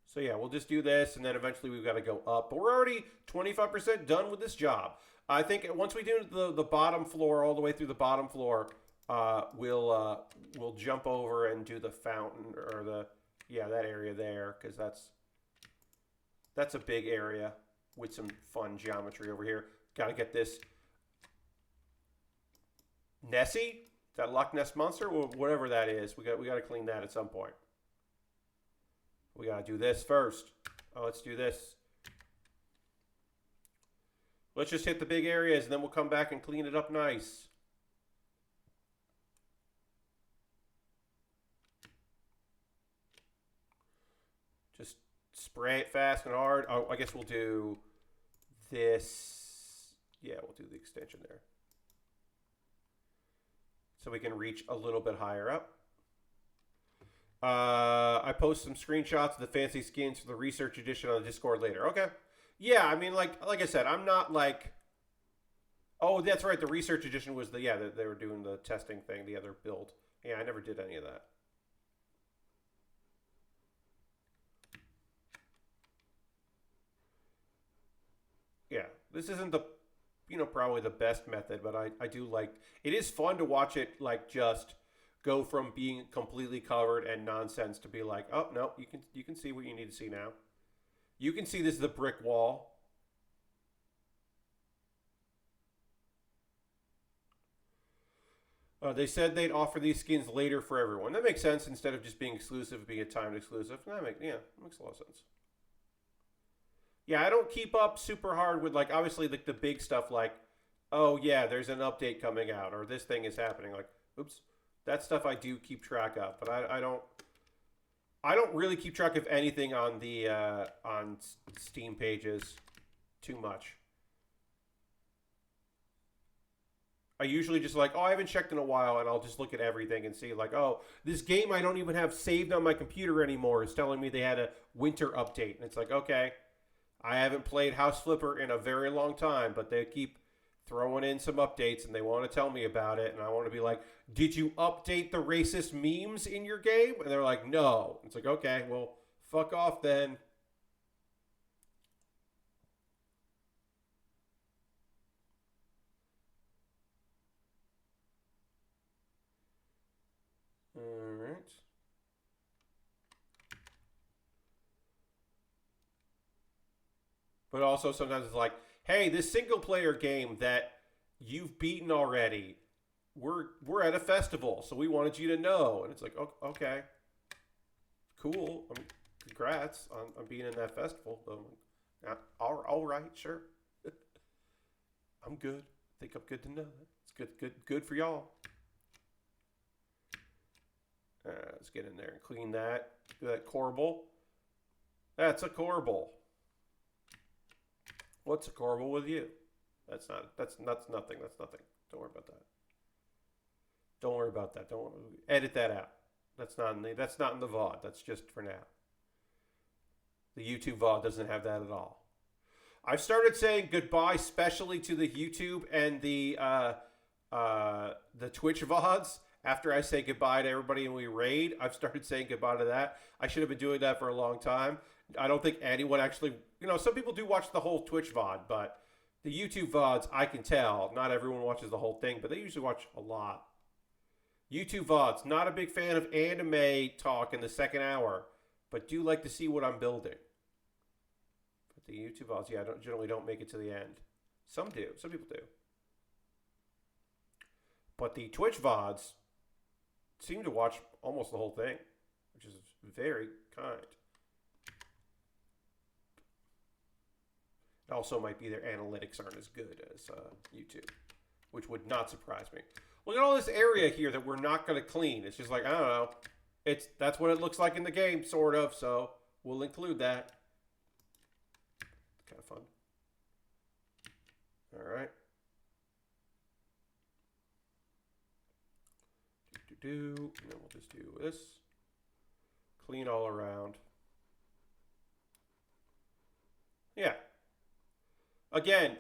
Speaker 1: So yeah, we'll just do this, and then eventually we've got to go up. But we're already 25% done with this job. I think once we do the bottom floor, all the way through the bottom floor, we'll jump over and do the fountain or that area there, because that's a big area with some fun geometry over here. Got to get this Nessie, that Loch Ness monster, or whatever that is. We got to clean that at some point. We got to do this first. Oh, let's do this. Let's just hit the big areas, and then we'll come back and clean it up nice. Just spray it fast and hard. Oh, I guess we'll do this. Yeah, we'll do the extension there. So we can reach a little bit higher up. I post some screenshots of the fancy skins for the research edition on the Discord later. Okay. Yeah, I mean, like I said, I'm not like... Oh, that's right. The research edition was they were doing the testing thing, the other build. Yeah, I never did any of that. Yeah, this isn't probably the best method, but I do like... It is fun to watch it, like, just go from being completely covered and nonsense to be like, oh, no, you can see what you need to see now. You can see this is the brick wall. They said they'd offer these skins later for everyone. That makes sense instead of just being exclusive, being a timed exclusive. That makes a lot of sense. Yeah, I don't keep up super hard with, like, obviously, like, the big stuff, like, oh, yeah, there's an update coming out, or this thing is happening. Like, oops. That stuff I do keep track of, but I don't really keep track of anything on the on Steam pages too much. I usually just like, oh, I haven't checked in a while, and I'll just look at everything and see like, oh, this game I don't even have saved on my computer anymore is telling me they had a winter update, and it's like, okay, I haven't played House Flipper in a very long time, but they keep throwing in some updates and they want to tell me about it, and I want to be like, did you update the racist memes in your game? And they're like, no. It's like, okay, well, fuck off then. All right. But also sometimes it's like, hey, this single player game that you've beaten already, we're at a festival, so we wanted you to know. And it's like, oh, okay, cool. Congrats on being in that festival. All right, sure. I'm good. I think I'm good to know that. It's good for y'all. Let's get in there and clean that. Do that corbel. That's a corbel. What's a corbel with you? That's nothing. That's nothing. Don't worry about that. Don't worry about that. Don't edit that out. That's not in the VOD. That's just for now. The YouTube VOD doesn't have that at all. I've started saying goodbye, especially to the YouTube and the Twitch VODs. After I say goodbye to everybody and we raid, I've started saying goodbye to that. I should have been doing that for a long time. I don't think anyone actually, some people do watch the whole Twitch VOD, but the YouTube VODs, I can tell, not everyone watches the whole thing, but they usually watch a lot. YouTube VODs, not a big fan of anime talk in the second hour, but do like to see what I'm building. But the YouTube VODs, yeah, generally don't make it to the end. Some do. Some people do. But the Twitch VODs seem to watch almost the whole thing, which is very kind. It also might be their analytics aren't as good as YouTube, which would not surprise me. Look at all this area here that we're not going to clean. It's just like, I don't know. That's what it looks like in the game, sort of, so we'll include that. Kind of fun. All right. And then we'll just do this. Clean all around. Yeah. Again,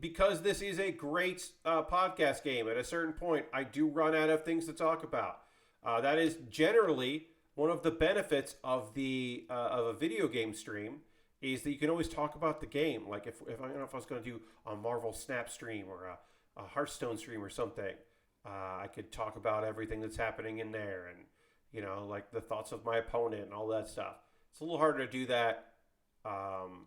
Speaker 1: because this is a great podcast game, at a certain point, I do run out of things to talk about. That is generally one of the benefits of of a video game stream, is that you can always talk about the game. Like if I don't know if I was going to do a Marvel Snap stream or a Hearthstone stream or something, I could talk about everything that's happening in there and like the thoughts of my opponent and all that stuff. It's a little harder to do that on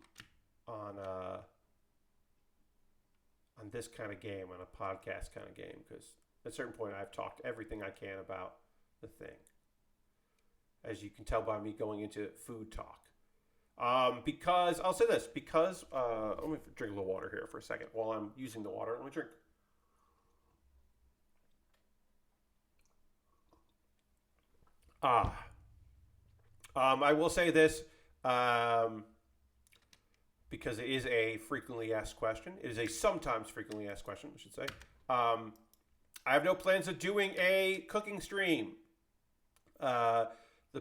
Speaker 1: this kind of game, on a podcast kind of game, because at a certain point I've talked everything I can about the thing, as you can tell by me going into food talk. Because I'll say this, because let me drink a little water here for a second while I'm using the water. Let me drink. I will say this, because it is a frequently asked question. It is a sometimes frequently asked question, I should say. I have no plans of doing a cooking stream. The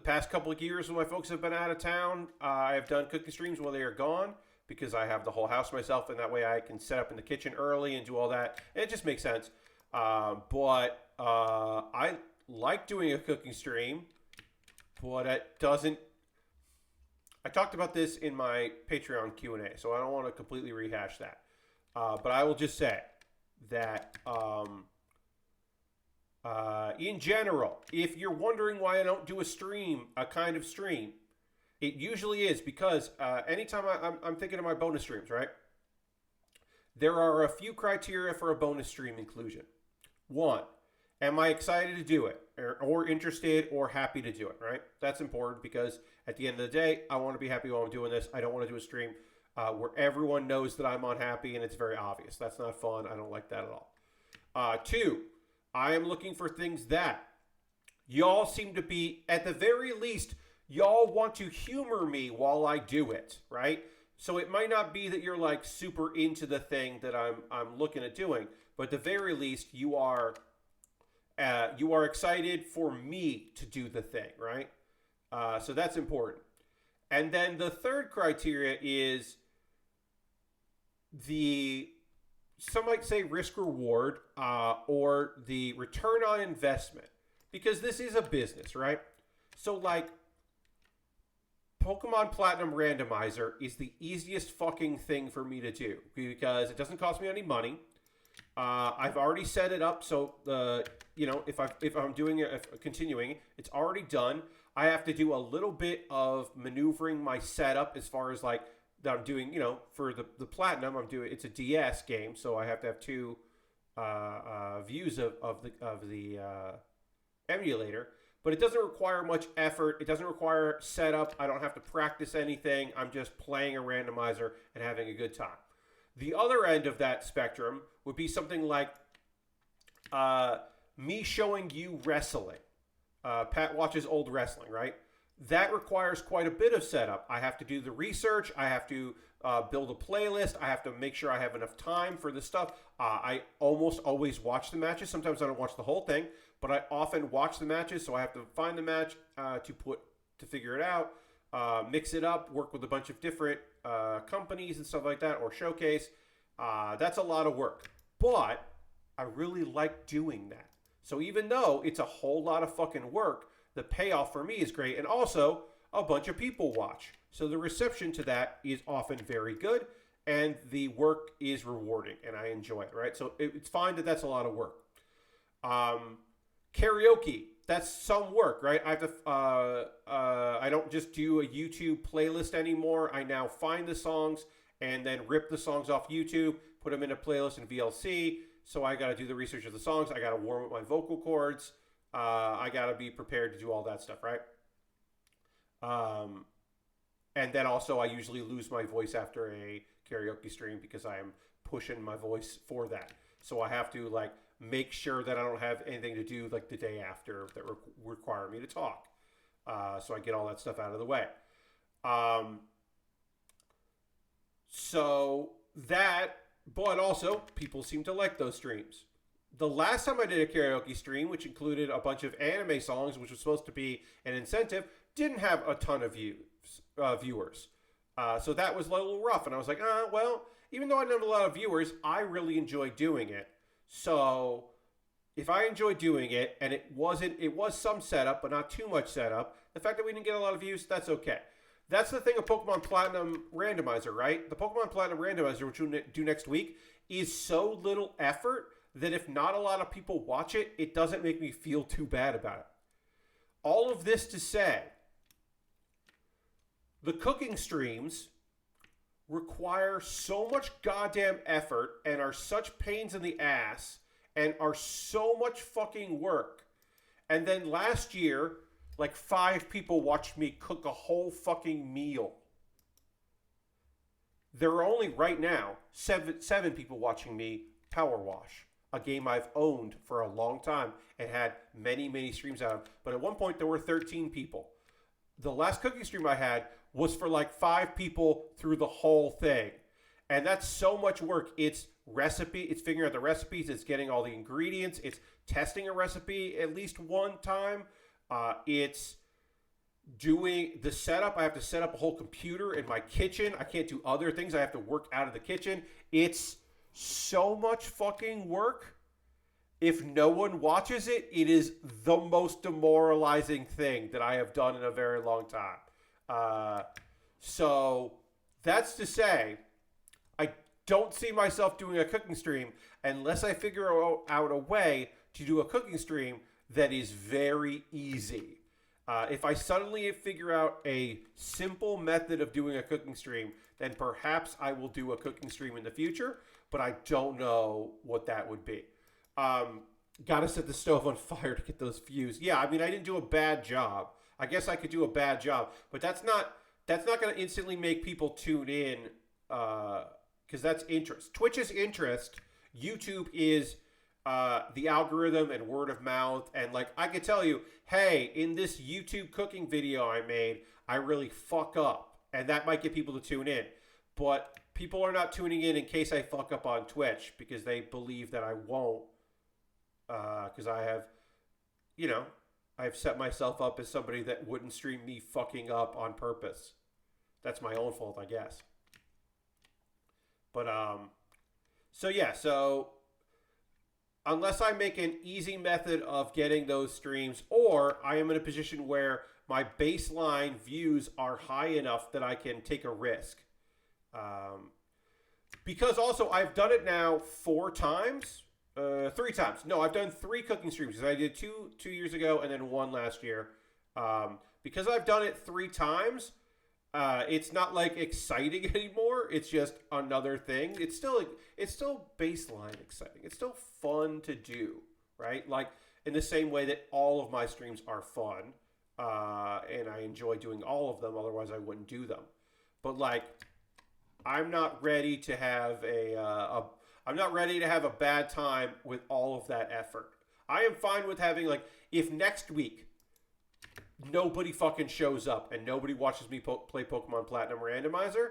Speaker 1: past couple of years when my folks have been out of town, I have done cooking streams while they are gone, because I have the whole house myself, and that way I can set up in the kitchen early and do all that. And it just makes sense. But I like doing a cooking stream, but it doesn't... I talked about this in my Patreon Q&A, so I don't want to completely rehash that. But I will just say that in general, if you're wondering why I don't do a kind of stream, it usually is because anytime I'm thinking of my bonus streams, right? There are a few criteria for a bonus stream inclusion. One, am I excited to do it, or interested or happy to do it, right? That's important, because at the end of the day, I want to be happy while I'm doing this. I don't want to do a stream where everyone knows that I'm unhappy and it's very obvious. That's not fun. I don't like that at all. Two, I am looking for things that y'all seem to be, at the very least, y'all want to humor me while I do it, right? So it might not be that you're like super into the thing that I'm looking at doing, but at the very least, you are excited for me to do the thing, right? So that's important. And then the third criteria is some might say risk reward, or the return on investment, because this is a business, right? So like Pokemon Platinum Randomizer is the easiest fucking thing for me to do, because it doesn't cost me any money. I've already set it up, so if I'm doing it, continuing, it's already done. I have to do a little bit of maneuvering my setup as far as like that I'm doing. For the platinum, it's a DS game, so I have to have two views of the emulator. But it doesn't require much effort. It doesn't require setup. I don't have to practice anything. I'm just playing a randomizer and having a good time. The other end of that spectrum would be something like me showing you wrestling. Pat watches old wrestling, right? that requires quite a bit of setup. I have to do the research. I have to build a playlist. I have to make sure I have enough time for this stuff. I almost always watch the matches. Sometimes I don't watch the whole thing, but I often watch the matches. So I have to find the match to figure it out, mix it up, work with a bunch of different companies and stuff like that, or showcase. That's a lot of work, but I really like doing that. So even though it's a whole lot of fucking work, the payoff for me is great. And also, a bunch of people watch. So the reception to that is often very good. And the work is rewarding. And I enjoy it, right? So it's fine that that's a lot of work. Karaoke. That's some work, right? I have to. I don't just do a YouTube playlist anymore. I now find the songs and then rip the songs off YouTube, put them in a playlist in VLC. So I got to do the research of the songs. I got to warm up my vocal cords. I got to be prepared to do all that stuff, right? And then also I usually lose my voice after a karaoke stream because I am pushing my voice for that. So I have to like make sure that I don't have anything to do like the day after that require me to talk. So I get all that stuff out of the way. So that, but also people seem to like those streams. The last time I did a karaoke stream, which included a bunch of anime songs, which was supposed to be an incentive, didn't have a ton of viewers. So that was a little rough. And I was like, well, even though I didn't have a lot of viewers, I really enjoy doing it. So if I enjoy doing it, and it was some setup, but not too much setup, the fact that we didn't get a lot of views, that's okay. That's the thing of Pokemon Platinum Randomizer, right? The Pokemon Platinum Randomizer, which we'll do next week, is so little effort that if not a lot of people watch it, it doesn't make me feel too bad about it. All of this to say, the cooking streams require so much goddamn effort and are such pains in the ass and are so much fucking work. And then last year, like 5 people watched me cook a whole fucking meal. There are only right now 7 people watching me PowerWash, a game I've owned for a long time and had many, many streams out of. But at one point, there were 13 people. The last cooking stream I had was for like 5 people through the whole thing. And that's so much work. It's figuring out the recipes, it's getting all the ingredients, it's testing a recipe at least one time. It's doing the setup. I have to set up a whole computer in my kitchen. I can't do other things. I have to work out of the kitchen. It's so much fucking work. If no one watches it, it is the most demoralizing thing that I have done in a very long time. So that's to say, I don't see myself doing a cooking stream unless I figure out a way to do a cooking stream that is very easy. If I suddenly figure out a simple method of doing a cooking stream, then perhaps I will do a cooking stream in the future, but I don't know what that would be. Gotta set the stove on fire to get those views. Yeah, I mean, I didn't do a bad job. I guess I could do a bad job, but that's not going to instantly make people tune in because that's interest. Twitch is interest. YouTube is the algorithm and word of mouth. And like, I could tell you, hey, in this YouTube cooking video I made, I really fuck up. And that might get people to tune in. But people are not tuning in case I fuck up on Twitch because they believe that I won't. Because I have, I've set myself up as somebody that wouldn't stream me fucking up on purpose. That's my own fault, I guess. But, so unless I make an easy method of getting those streams, or I am in a position where my baseline views are high enough that I can take a risk. Because also I've done it now 3 times. No, I've done 3 cooking streams because I did 2 years ago and then 1 last year. Because I've done it 3 times, it's not like exciting anymore. It's just another thing. It's still baseline exciting. It's still fun to do, right? Like in the same way that all of my streams are fun, and I enjoy doing all of them. Otherwise, I wouldn't do them. But like, I'm not ready to have a bad time with all of that effort. I am fine with having, like, if next week nobody fucking shows up and nobody watches me play Pokemon Platinum Randomizer.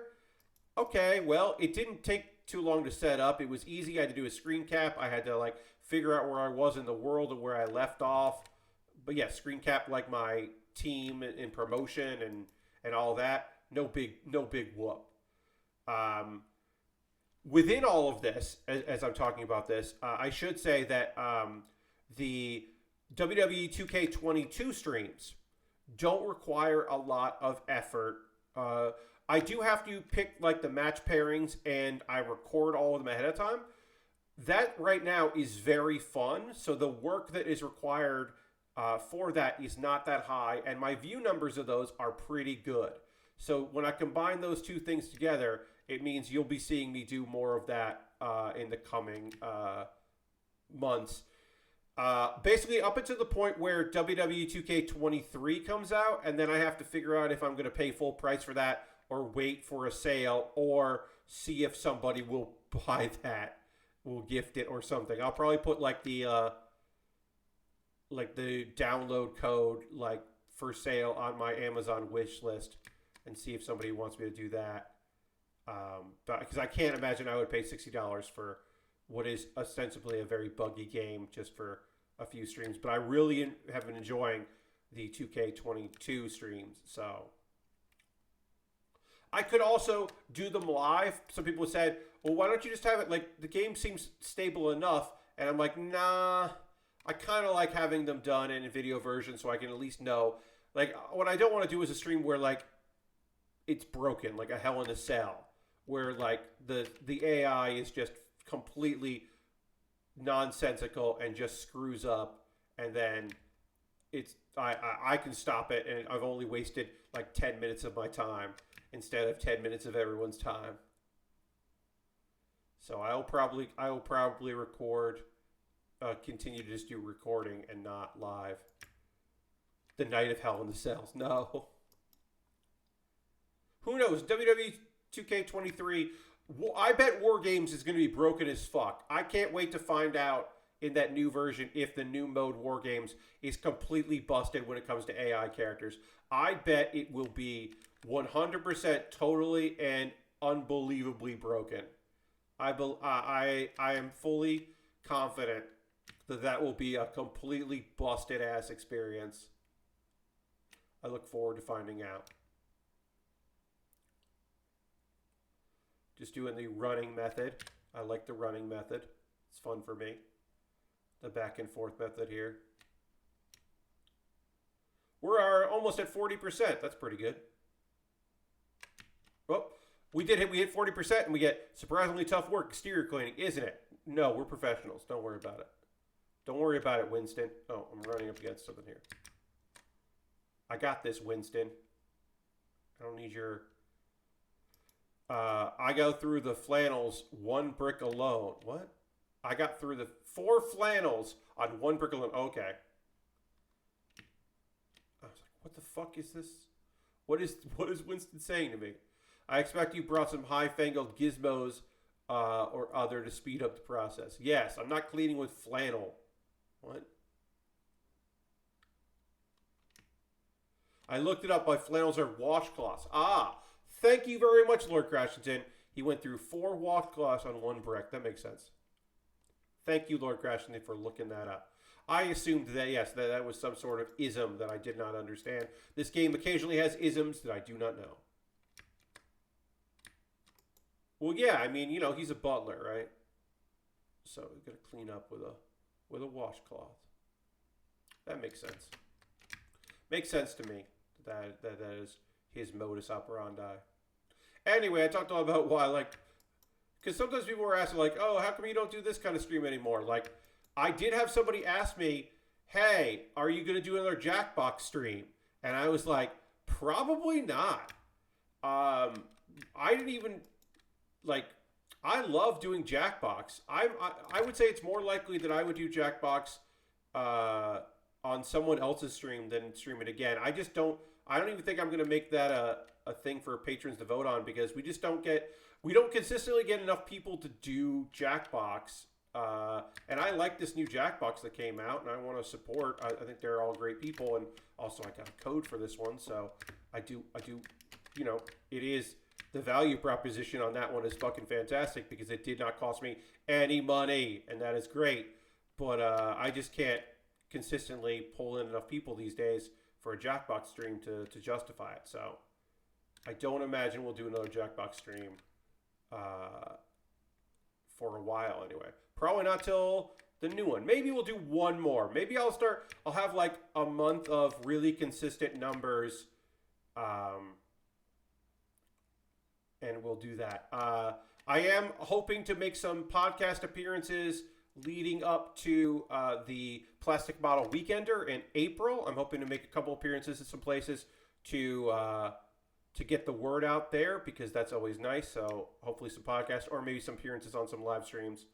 Speaker 1: Okay, well, it didn't take too long to set up. It was easy. I had to do a screen cap. I had to like figure out where I was in the world and where I left off. But yeah, screen cap like my team in promotion and all that. No big whoop. Within all of this, as I'm talking about this, I should say that the WWE 2K22 streams don't require a lot of effort. I do have to pick like the match pairings and I record all of them ahead of time. That right now is very fun. So the work that is required for that is not that high, and my view numbers of those are pretty good. So when I combine those two things together, it means you'll be seeing me do more of that in the coming months. Basically up until the point where WWE 2K23 comes out, and then I have to figure out if I'm going to pay full price for that or wait for a sale or see if somebody will buy that, will gift it or something. I'll probably put like the download code like for sale on my Amazon wish list and see if somebody wants me to do that. Because I can't imagine I would pay $60 for what is ostensibly a very buggy game just for a few streams. But I really have been enjoying the 2K22 streams. So I could also do them live. Some people said, well, why don't you just have it like the game seems stable enough? And I'm like, nah, I kind of like having them done in a video version so I can at least know. Like, what I don't want to do is a stream where like it's broken, like a Hell in a Cell, where like the AI is just completely nonsensical and just screws up, and then it's I can stop it, and I've only wasted like 10 minutes of my time instead of 10 minutes of everyone's time. So I'll probably record, continue to just do recording and not live. The night of Hell in the Cells, no. Who knows? WWE 2K23. I bet War Games is going to be broken as fuck. I can't wait to find out in that new version if the new mode War Games is completely busted when it comes to AI characters. I bet it will be 100% totally and unbelievably broken. I am fully confident that will be a completely busted ass experience. I look forward to finding out. Just doing the running method. I like the running method. It's fun for me. The back and forth method here. We're almost at 40%. That's pretty good. Oh, we hit 40% and we get surprisingly tough work exterior cleaning, isn't it? No, we're professionals. Don't worry about it. Don't worry about it, Winston. Oh, I'm running up against something here. I got this, Winston. I don't need your... I go through the flannels one brick alone. What? I got through the 4 flannels on 1 brick alone. Okay. I was like, what the fuck is this? What is Winston saying to me? I expect you brought some high-fangled gizmos or other to speed up the process. Yes, I'm not cleaning with flannel. What? I looked it up. My flannels are washcloths. Ah, thank you very much, Lord Crashington. He went through 4 washcloths on 1 brick. That makes sense. Thank you, Lord Crashington, for looking that up. I assumed that, yes, that was some sort of ism that I did not understand. This game occasionally has isms that I do not know. Well, yeah, I mean, you know, he's a butler, right? So we're going to clean up with a washcloth. That makes sense. Makes sense to me that is his modus operandi. Anyway, I talked all about why, like, because sometimes people were asking, like, oh, how come you don't do this kind of stream anymore? Like, I did have somebody ask me, hey, are you going to do another Jackbox stream? And I was like, probably not. I didn't even, like, I love doing Jackbox. I would say it's more likely that I would do Jackbox on someone else's stream than stream it again. I don't even think I'm going to make that a thing for patrons to vote on, because we don't consistently get enough people to do Jackbox And I like this new Jackbox that came out, and I want to support. I think they're all great people, and also I got a code for this one, so I do. You know, it is the value proposition on that one is fucking fantastic because it did not cost me any money, and that is great. But I just can't consistently pull in enough people these days for a Jackbox stream to justify it. So I don't imagine we'll do another Jackbox stream for a while anyway. Probably not till the new one. Maybe we'll do one more. Maybe I'll have like a month of really consistent numbers. And we'll do that. I am hoping to make some podcast appearances leading up to the Plastic Model Weekender in April. I'm hoping to make a couple appearances at some places to get the word out there because that's always nice. So hopefully some podcasts or maybe some appearances on some live streams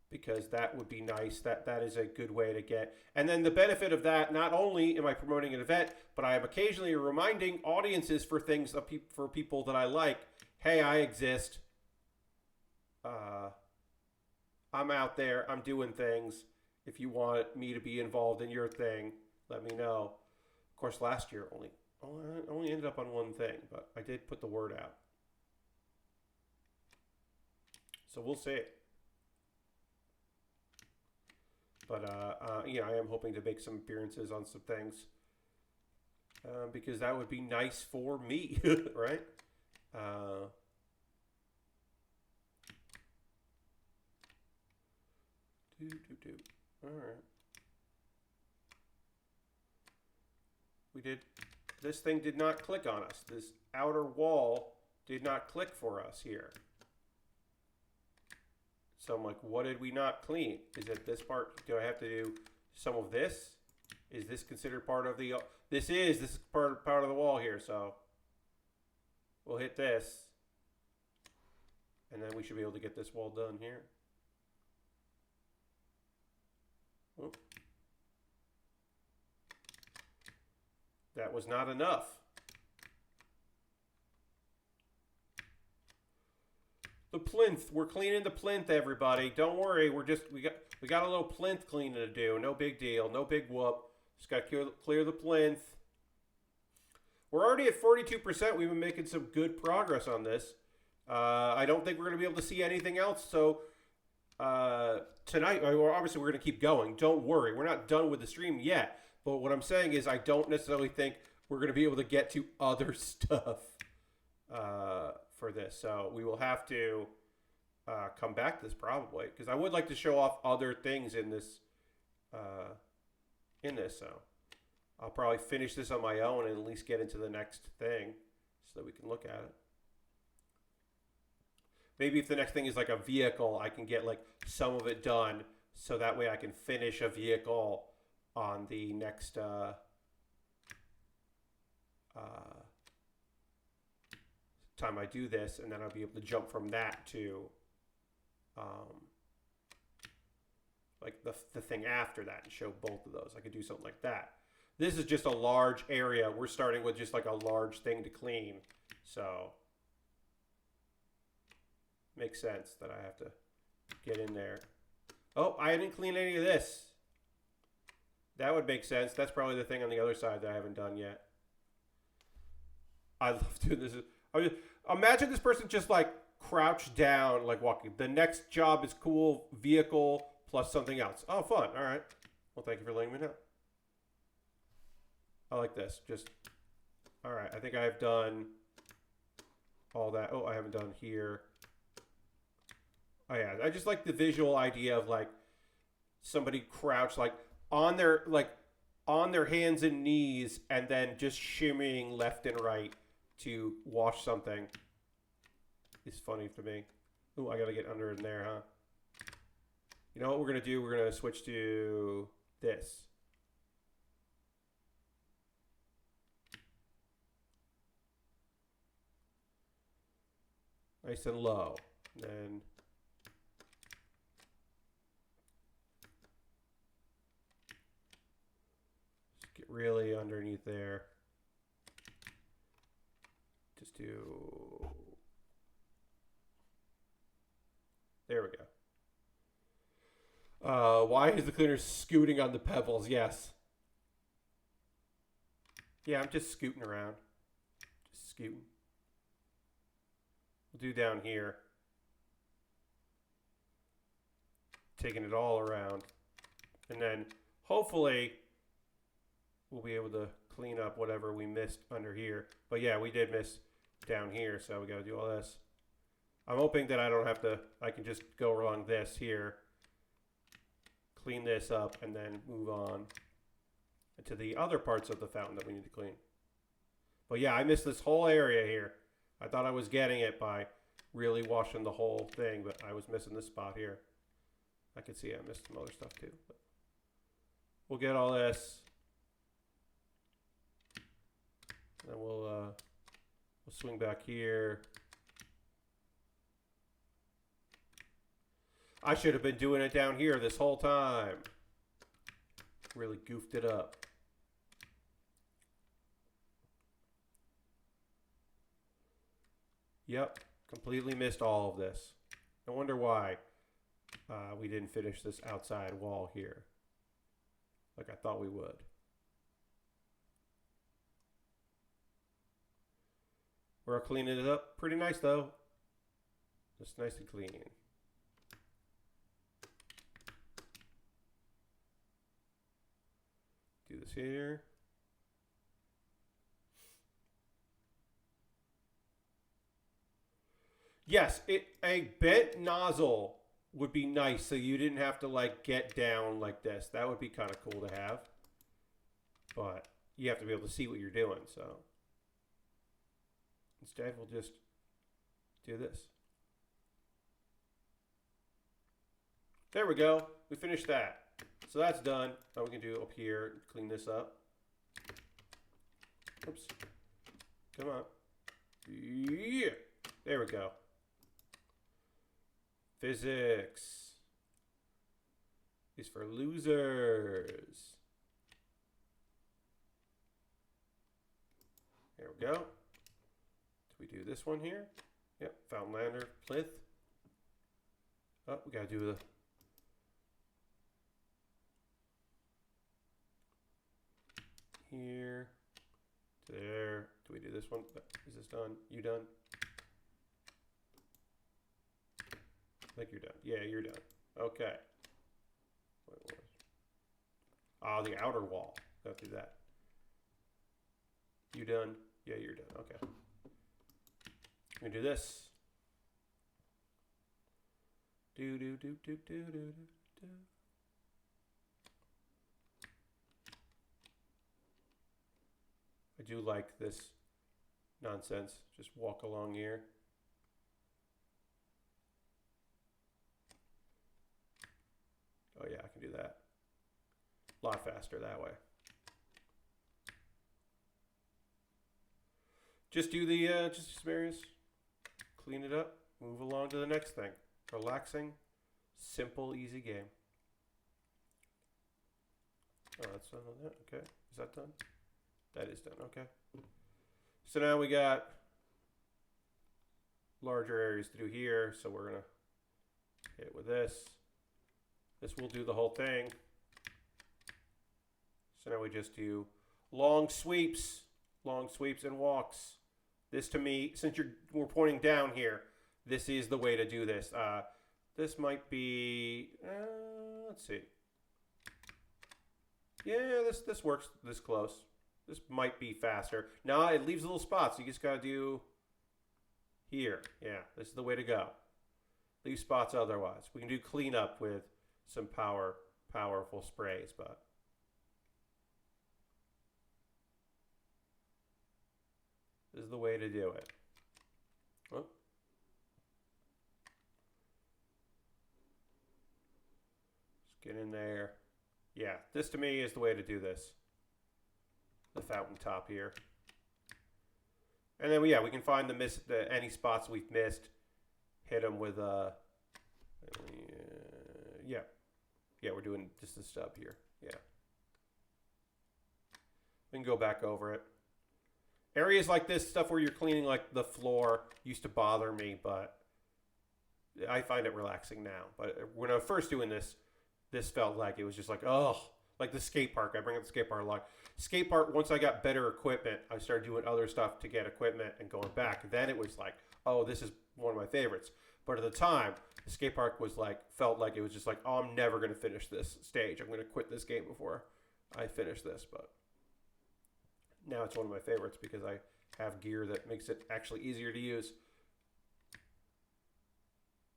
Speaker 1: because that would be nice. That is a good way to get. And then the benefit of that, not only am I promoting an event, but I am occasionally reminding audiences for things for people that I like. Hey, I exist. I'm out there. I'm doing things. If you want me to be involved in your thing, let me know. Of course, last year only ended up on one thing, but I did put the word out. So we'll see. But you know, I am hoping to make some appearances on some things because that would be nice for me, right? All right. This thing did not click on us. This outer wall did not click for us here. So I'm like, what did we not clean? Is it this part? Do I have to do some of this? Is this considered part of the... This is part of the wall here, so we'll hit this. And then we should be able to get this wall done here. Oh. That was not enough. The plinth. We're cleaning the plinth, everybody. Don't worry. We got a little plinth cleaning to do. No big deal. No big whoop. Just got to clear the plinth. We're already at 42%. We've been making some good progress on this. I don't think we're going to be able to see anything else. So tonight, obviously, we're going to keep going. Don't worry. We're not done with the stream yet. But what I'm saying is I don't necessarily think we're going to be able to get to other stuff for this. So we will have to come back to this probably. Because I would like to show off other things in this. So I'll probably finish this on my own and at least get into the next thing so that we can look at it. Maybe if the next thing is like a vehicle, I can get like some of it done so that way I can finish a vehicle on the next time I do this, and then I'll be able to jump from that to like the thing after that and show both of those. I could do something like that. This is just a large area. We're starting with just like a large thing to clean. So makes sense that I have to get in there. Oh, I didn't clean any of this. That would make sense. That's probably the thing on the other side that I haven't done yet. I love doing this. Imagine this person just like crouched down, like walking. The next job is cool vehicle plus something else. Oh, fun. All right. Well, thank you for letting me know. I like this. Just, all right. I think I've done all that. Oh, I haven't done here. Oh, yeah. I just like the visual idea of like somebody crouched like on their hands and knees and then just shimmying left and right to wash something. It's funny to me. Ooh, I got to get under in there, huh? You know what we're going to do? We're going to switch to this. Nice and low. Then just get really underneath there. Just do... There we go. Why is the cleaner scooting on the pebbles? Yes. Yeah, I'm just scooting around. Just scooting. We'll do down here. Taking it all around. And then hopefully we'll be able to clean up whatever we missed under here. But yeah, we did miss down here, so we got to do all this. I'm hoping that I don't have to, I can just go along this here, clean this up, and then move on to the other parts of the fountain that we need to clean. But yeah, I missed this whole area here. I thought I was getting it by really washing the whole thing, but I was missing this spot here. I can see I missed some other stuff too. But we'll get all this. And we'll swing back here. I should have been doing it down here this whole time. Really goofed it up. Yep, completely missed all of this. I wonder why we didn't finish this outside wall here like I thought we would. We're cleaning it up pretty nice though. Just nice and clean. Do this here. Yes, a bent nozzle would be nice so you didn't have to like get down like this. That would be kind of cool to have. But you have to be able to see what you're doing, so instead we'll just do this. There we go. We finished that. So that's done. Now we can do up here, clean this up. Oops. Come on. Yeah. There we go. Physics is for losers. There we go. Do we do this one here? Yep, Fountain Lander, plinth. Oh, we gotta do the here to there. Do we do this one? Is this done? You done? I think you're done. Yeah, you're done. Okay. Ah, the outer wall. Got to do that. You done? Yeah, you're done. Okay. I'm gonna do this. Do do do do do do do. I do like this nonsense. Just walk along here. Oh yeah, I can do that. A lot faster that way. Just do the just experience, clean it up, move along to the next thing. Relaxing, simple, easy game. Oh, that's done on that. Okay, is that done? That is done. Okay. So now we got larger areas to do here. So we're gonna hit it with this. This will do the whole thing. So now we just do long sweeps and walks. This to me, since we're pointing down here, this is the way to do this. This might be, let's see. Yeah, this works this close. This might be faster. No, it leaves little spots. You just gotta do here. Yeah, this is the way to go. Leave spots otherwise. We can do cleanup with some powerful sprays, but this is the way to do it. Oh. Just get in there. Yeah, this to me is the way to do this. The fountain top here. And then, yeah, we can find any spots we've missed, hit them with, yeah. Yeah, we're doing just this stub here. Yeah. We can go back over it. Areas like this, stuff where you're cleaning like the floor, used to bother me, but I find it relaxing now. But when I was first doing this, this felt like it was just like, oh, like the skate park. I bring up the skate park a lot. Skate park, once I got better equipment, I started doing other stuff to get equipment and going back. Then it was like, oh, this is one of my favorites. But at the time, the skate park was like, felt like it was just like, oh, I'm never going to finish this stage. I'm going to quit this game before I finish this. But now it's one of my favorites because I have gear that makes it actually easier to use.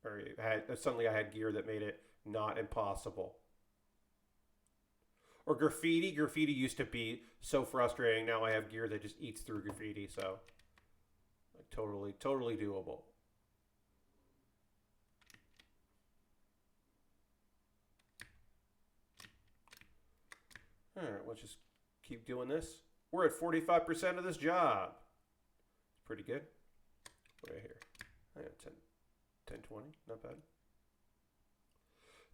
Speaker 1: Or suddenly I had gear that made it not impossible. Or graffiti. Graffiti used to be so frustrating. Now I have gear that just eats through graffiti. So like, totally doable. All right, let's just keep doing this. We're at 45% of this job. It's pretty good. Right here. I have 1020, not bad.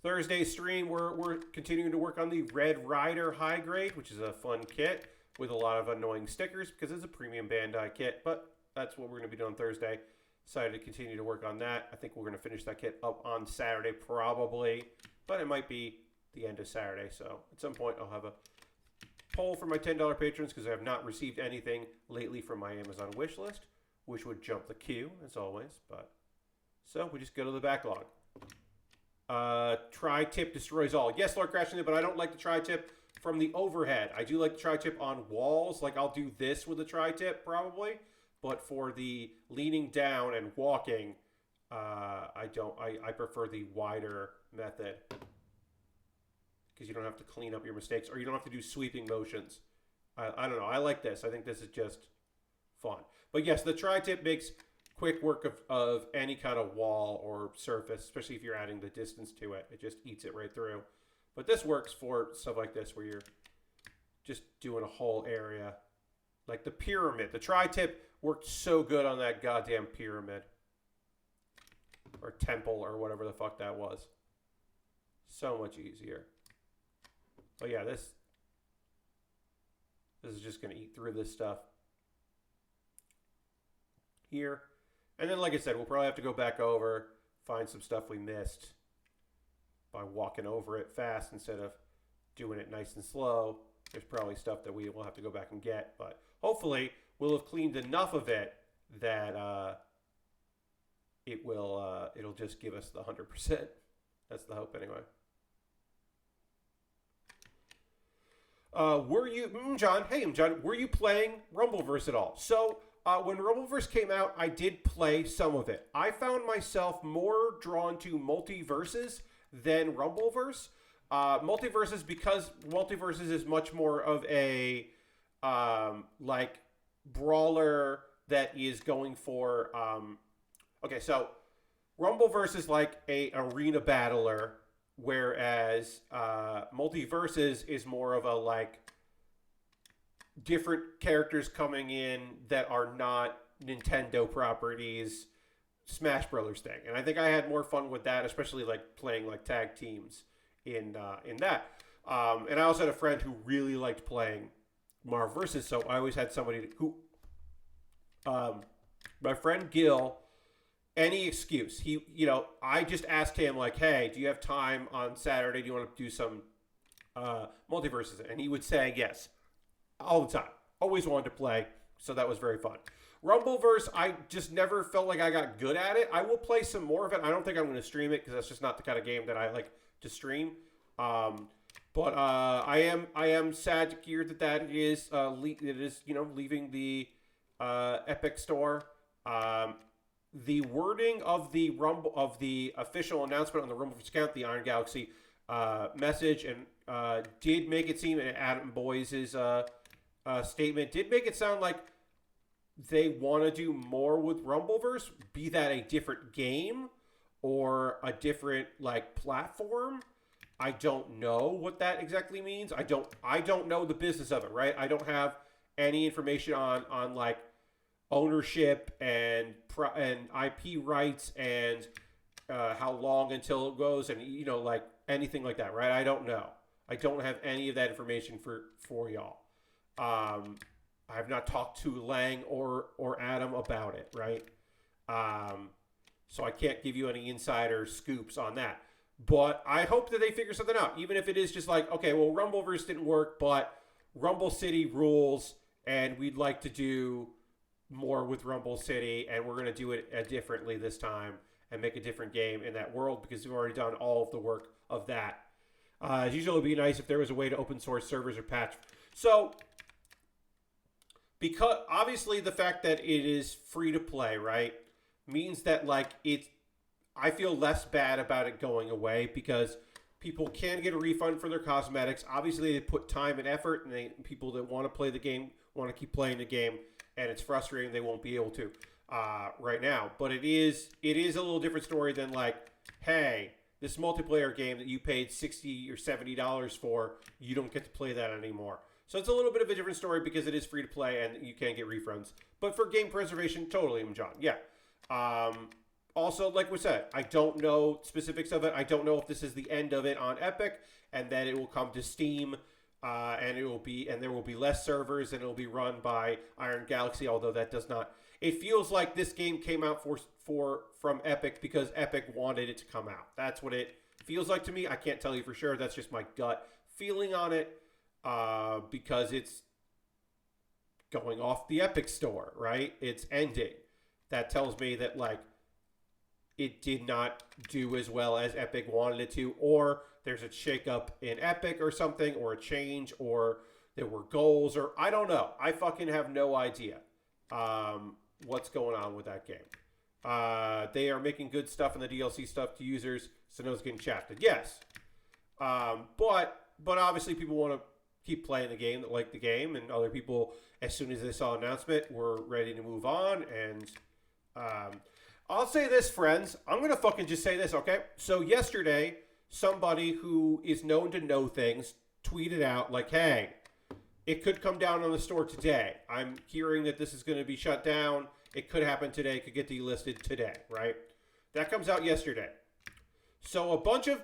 Speaker 1: Thursday stream, we're continuing to work on the Red Rider High Grade, which is a fun kit with a lot of annoying stickers because it's a premium Bandai kit, but that's what we're going to be doing Thursday. Decided to continue to work on that. I think we're going to finish that kit up on Saturday probably, but it might be the end of Saturday, so at some point I'll have a poll for my $10 patrons because I have not received anything lately from my Amazon wish list, which would jump the queue as always, but so we just go to the backlog. Tri-tip destroys all. Yes, Lord Crashing, but I don't like the tri-tip from the overhead. I do like the tri-tip on walls. Like I'll do this with the tri-tip probably, but for the leaning down and walking, I don't. I prefer the wider method because you don't have to clean up your mistakes or you don't have to do sweeping motions. I don't know. I like this. I think this is just fun. But yes, the tri-tip makes quick work of any kind of wall or surface, especially if you're adding the distance to it. It just eats it right through. But this works for stuff like this where you're just doing a whole area. Like the pyramid. The tri-tip worked so good on that goddamn pyramid. Or temple or whatever the fuck that was. So much easier. But yeah, this is just going to eat through this stuff. Here. And then, like I said, we'll probably have to go back over, find some stuff we missed by walking over it fast instead of doing it nice and slow. There's probably stuff that we will have to go back and get, but hopefully we'll have cleaned enough of it that it'll just give us the 100%. That's the hope anyway. Were you, John? Hey, John. Were you playing Rumbleverse at all? So. When Rumbleverse came out, I did play some of it. I found myself more drawn to Multiverses than Rumbleverse. Multiverses because Multiverses is much more of a like brawler that is going for. Okay, so Rumbleverse is like a arena battler, whereas Multiverses is more of a like. Different characters coming in that are not Nintendo properties, Smash Brothers thing, and I think I had more fun with that, especially like playing like tag teams in that. And I also had a friend who really liked playing Marvel vs. So I always had somebody who, my friend Gil, any excuse. I just asked him like, hey, do you have time on Saturday? Do you want to do some Multiverses? And he would say yes. All the time. Always wanted to play, so that was very fun. Rumbleverse, I just never felt like I got good at it. I will play some more of it. I don't think I'm going to stream it because that's just not the kind of game that I like to stream. But I am sad to hear that is leaving the Epic Store. The wording of the official announcement on the Rumbleverse account, the Iron Galaxy message, and did make it seem, and Adam Boyes' statement did make it sound like they want to do more with Rumbleverse, be that a different game or a different like platform. I don't know what that exactly means. I don't know the business of it, right? I don't have any information on like ownership and IP rights and how long until it goes and like anything like that, right? I don't know. I don't have any of that information for y'all. I have not talked to Lang or Adam about it, right? So I can't give you any insider scoops on that. But I hope that they figure something out, even if it is just like, okay, well, Rumbleverse didn't work, but Rumble City rules, and we'd like to do more with Rumble City, and we're going to do it differently this time and make a different game in that world because we've already done all of the work of that. As usual, it would be nice if there was a way to open source servers or patch. So, because obviously the fact that it is free to play, right, means that like I feel less bad about it going away because people can get a refund for their cosmetics. Obviously, they put time and effort, and people that want to play the game want to keep playing the game, and it's frustrating they won't be able to right now. But it is a little different story than like, hey, this multiplayer game that you paid $60 or $70 for, you don't get to play that anymore. So it's a little bit of a different story because it is free to play and you can't get refunds. But for game preservation, totally, John. Yeah. Also, like we said, I don't know specifics of it. I don't know if this is the end of it on Epic and then it will come to Steam and there will be less servers and it will be run by Iron Galaxy, although that does not. It feels like this game came out from Epic because Epic wanted it to come out. That's what it feels like to me. I can't tell you for sure. That's just my gut feeling on it because it's going off the Epic store, right? It's ending. That tells me that like it did not do as well as Epic wanted it to, or there's a shakeup in Epic or something, or a change, or there were goals, or I don't know. I fucking have no idea what's going on with that game. They are making good stuff in the DLC stuff to users. Sano's getting shafted. Yes. But obviously people want to keep playing the game that like the game, and other people, as soon as they saw an announcement, were ready to move on. And I'll say this, friends. I'm going to fucking just say this, okay? So yesterday, somebody who is known to know things tweeted out like, hey, it could come down on the store today. I'm hearing that this is going to be shut down. It could happen today. It could get delisted today, right? That comes out yesterday. So a bunch of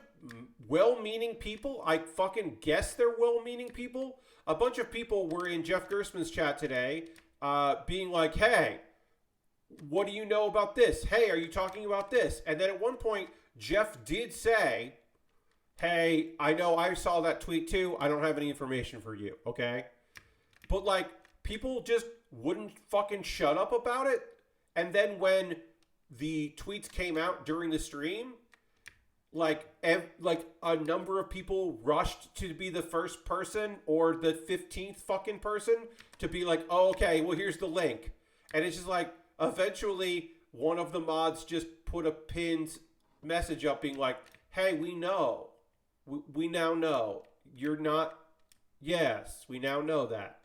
Speaker 1: well-meaning people, I fucking guess they're well-meaning people, a bunch of people were in Jeff Gersman's chat today being like, hey, what do you know about this? Hey, are you talking about this? And then at one point, Jeff did say, hey, I know I saw that tweet too. I don't have any information for you, okay? But like, people just wouldn't fucking shut up about it. And then when the tweets came out during the stream, like a number of people rushed to be the first person or the 15th fucking person to be like, oh, okay, well, here's the link. And it's just like, eventually one of the mods just put a pinned message up being like, hey, we know. We now know. You're not. Yes, we now know that.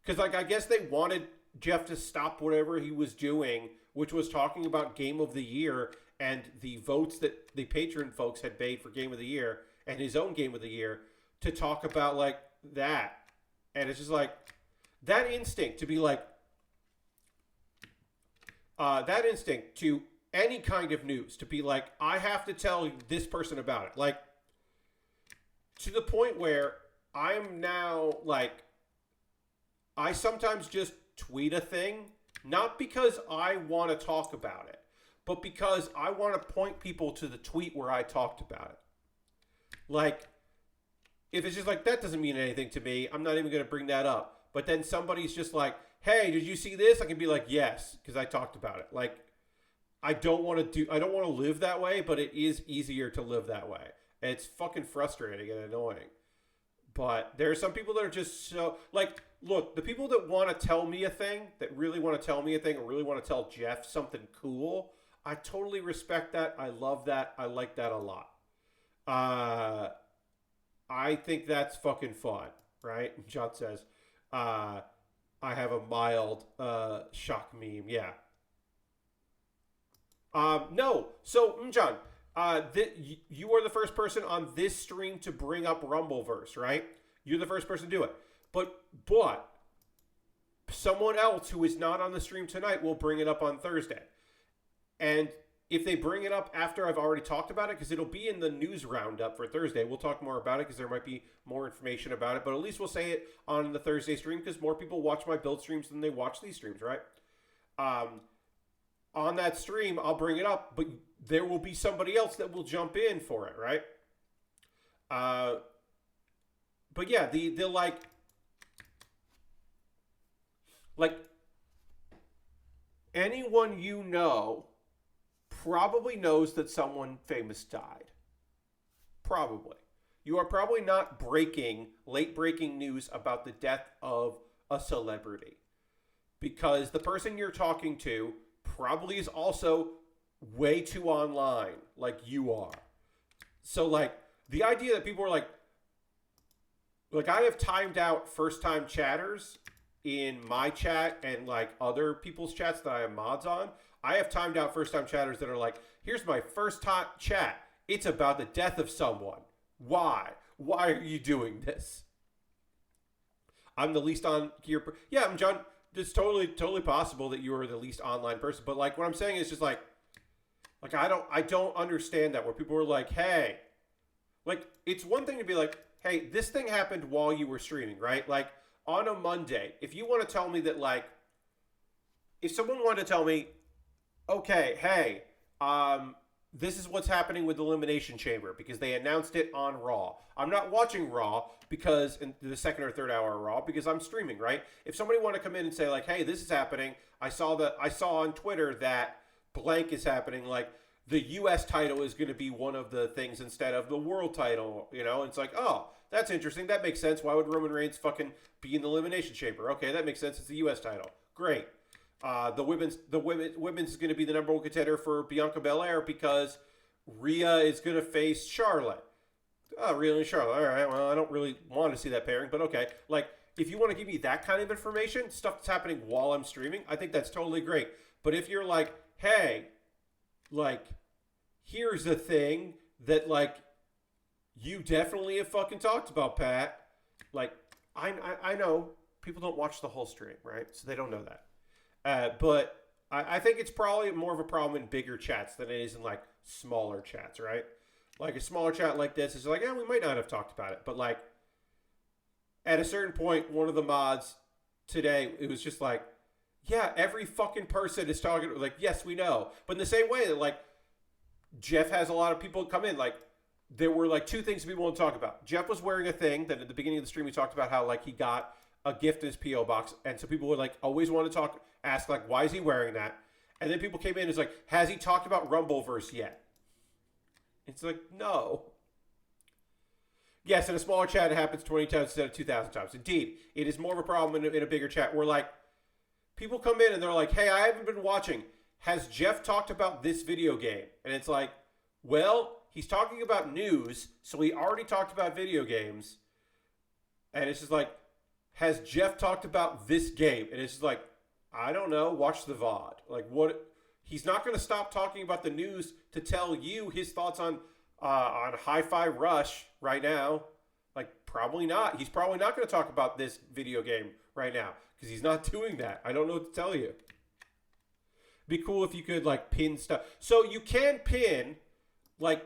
Speaker 1: Because, like, I guess they wanted Jeff to stop whatever he was doing, which was talking about Game of the Year and the votes that the patron folks had made for Game of the Year and his own Game of the Year, to talk about, like, that. And it's just like, that instinct to be like, that instinct to any kind of news, to be like, I have to tell this person about it. Like, to the point where I'm now, like, I sometimes just tweet a thing, not because I want to talk about it, but because I want to point people to the tweet where I talked about it. Like, if it's just like, that doesn't mean anything to me, I'm not even going to bring that up. But then somebody's just like, hey, did you see this? I can be like, yes, because I talked about it. Like, I don't want to live that way, but it is easier to live that way. It's fucking frustrating and annoying. But there are some people that are just so, like, look, the people that want to tell me a thing, that really want to tell me a thing, or really want to tell Jeff something cool, I totally respect that. I love that. I like that a lot. I think that's fucking fun, right? John says, I have a mild shock meme. Yeah. No. So, John, you are the first person on this stream to bring up Rumbleverse, right? You're the first person to do it. But someone else who is not on the stream tonight will bring it up on Thursday. And if they bring it up after I've already talked about it, because it'll be in the news roundup for Thursday, we'll talk more about it because there might be more information about it. But at least we'll say it on the Thursday stream because more people watch my build streams than they watch these streams, right? On that stream, I'll bring it up, but there will be somebody else that will jump in for it, right? But yeah, the like anyone you know probably knows that someone famous died. Probably. You are probably not late breaking news about the death of a celebrity because the person you're talking to probably is also way too online like you are. So like the idea that people are like I have timed out first time chatters in my chat and like other people's chats that I have mods on. I have timed out first time chatters that are like, here's my first time chat. It's about the death of someone. Why? Why are you doing this? I'm the least on here. Yeah, I'm John. It's totally possible that you are the least online person. But like what I'm saying is just like I don't understand that where people are like, hey, like it's one thing to be like, hey, this thing happened while you were streaming, right? Like on a Monday, if you want to tell me that like, if someone wanted to tell me, okay, hey, this is what's happening with Elimination Chamber because they announced it on Raw. I'm not watching Raw because in the second or third hour of Raw because I'm streaming, right? If somebody want to come in and say like, hey, this is happening. I saw on Twitter that blank is happening. Like the U.S. title is going to be one of the things instead of the world title, you know? And it's like, oh, that's interesting. That makes sense. Why would Roman Reigns fucking be in the Elimination Chamber? Okay, that makes sense. It's the U.S. title. Great. The women's is going to be the number one contender for Bianca Belair because Rhea is going to face Charlotte. Oh, Rhea and Charlotte. All right. Well, I don't really want to see that pairing, but okay. Like, if you want to give me that kind of information, stuff that's happening while I'm streaming, I think that's totally great. But if you're like, hey, like, here's a thing that like you definitely have fucking talked about, Pat. Like, I know people don't watch the whole stream, right? So they don't know that. But I think it's probably more of a problem in bigger chats than it is in like smaller chats, right? Like a smaller chat like this is like, yeah, we might not have talked about it. But like at a certain point, one of the mods today, it was just like, yeah, every fucking person is talking. Like, yes, we know. But in the same way that like Jeff has a lot of people come in, like there were like two things people want to talk about. Jeff was wearing a thing that at the beginning of the stream we talked about how like he got a gift in his P.O. box. And so people would like always want to ask like, why is he wearing that? And then people came in and it's like, has he talked about Rumbleverse yet? It's like, no. Yes, in a smaller chat, it happens 20 times instead of 2,000 times. Indeed, it is more of a problem in a bigger chat where like people come in and they're like, hey, I haven't been watching. Has Jeff talked about this video game? And it's like, well, he's talking about news, so he already talked about video games. And it's just like, has Jeff talked about this game? And it's just like, I don't know. Watch the VOD. Like, what? He's not going to stop talking about the news to tell you his thoughts on Hi-Fi Rush right now. Like, probably not. He's probably not going to talk about this video game right now because he's not doing that. I don't know what to tell you. Be cool if you could like pin stuff. So you can pin, like,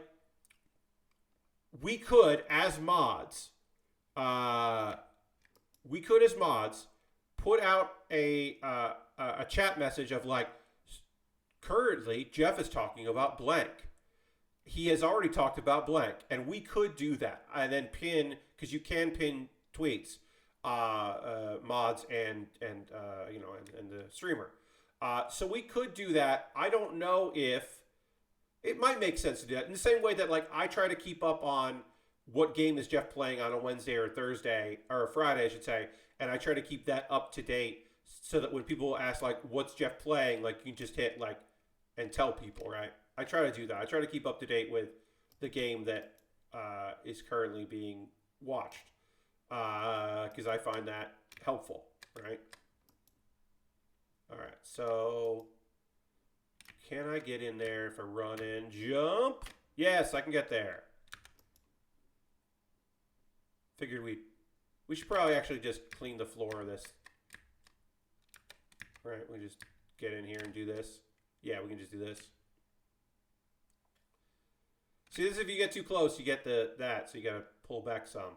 Speaker 1: we could as mods, put out a chat message of like, currently Jeff is talking about blank. He has already talked about blank, and we could do that and then pin because you can pin tweets, mods and the streamer. So we could do that. I don't know if it might make sense to do that in the same way that like I try to keep up on what game is Jeff playing on a Wednesday or Thursday or a Friday, I should say, and I try to keep that up to date so that when people ask like, what's Jeff playing? Like you can just hit like and tell people, right? I try to do that. I try to keep up to date with the game that is currently being watched because I find that helpful, right? All right, so can I get in there if I run and jump? Yes, I can get there. Figured we should probably actually just clean the floor of this. All right, we just get in here and do this. Yeah, we can just do this. See, this is if you get too close, you get that, so you got to pull back some.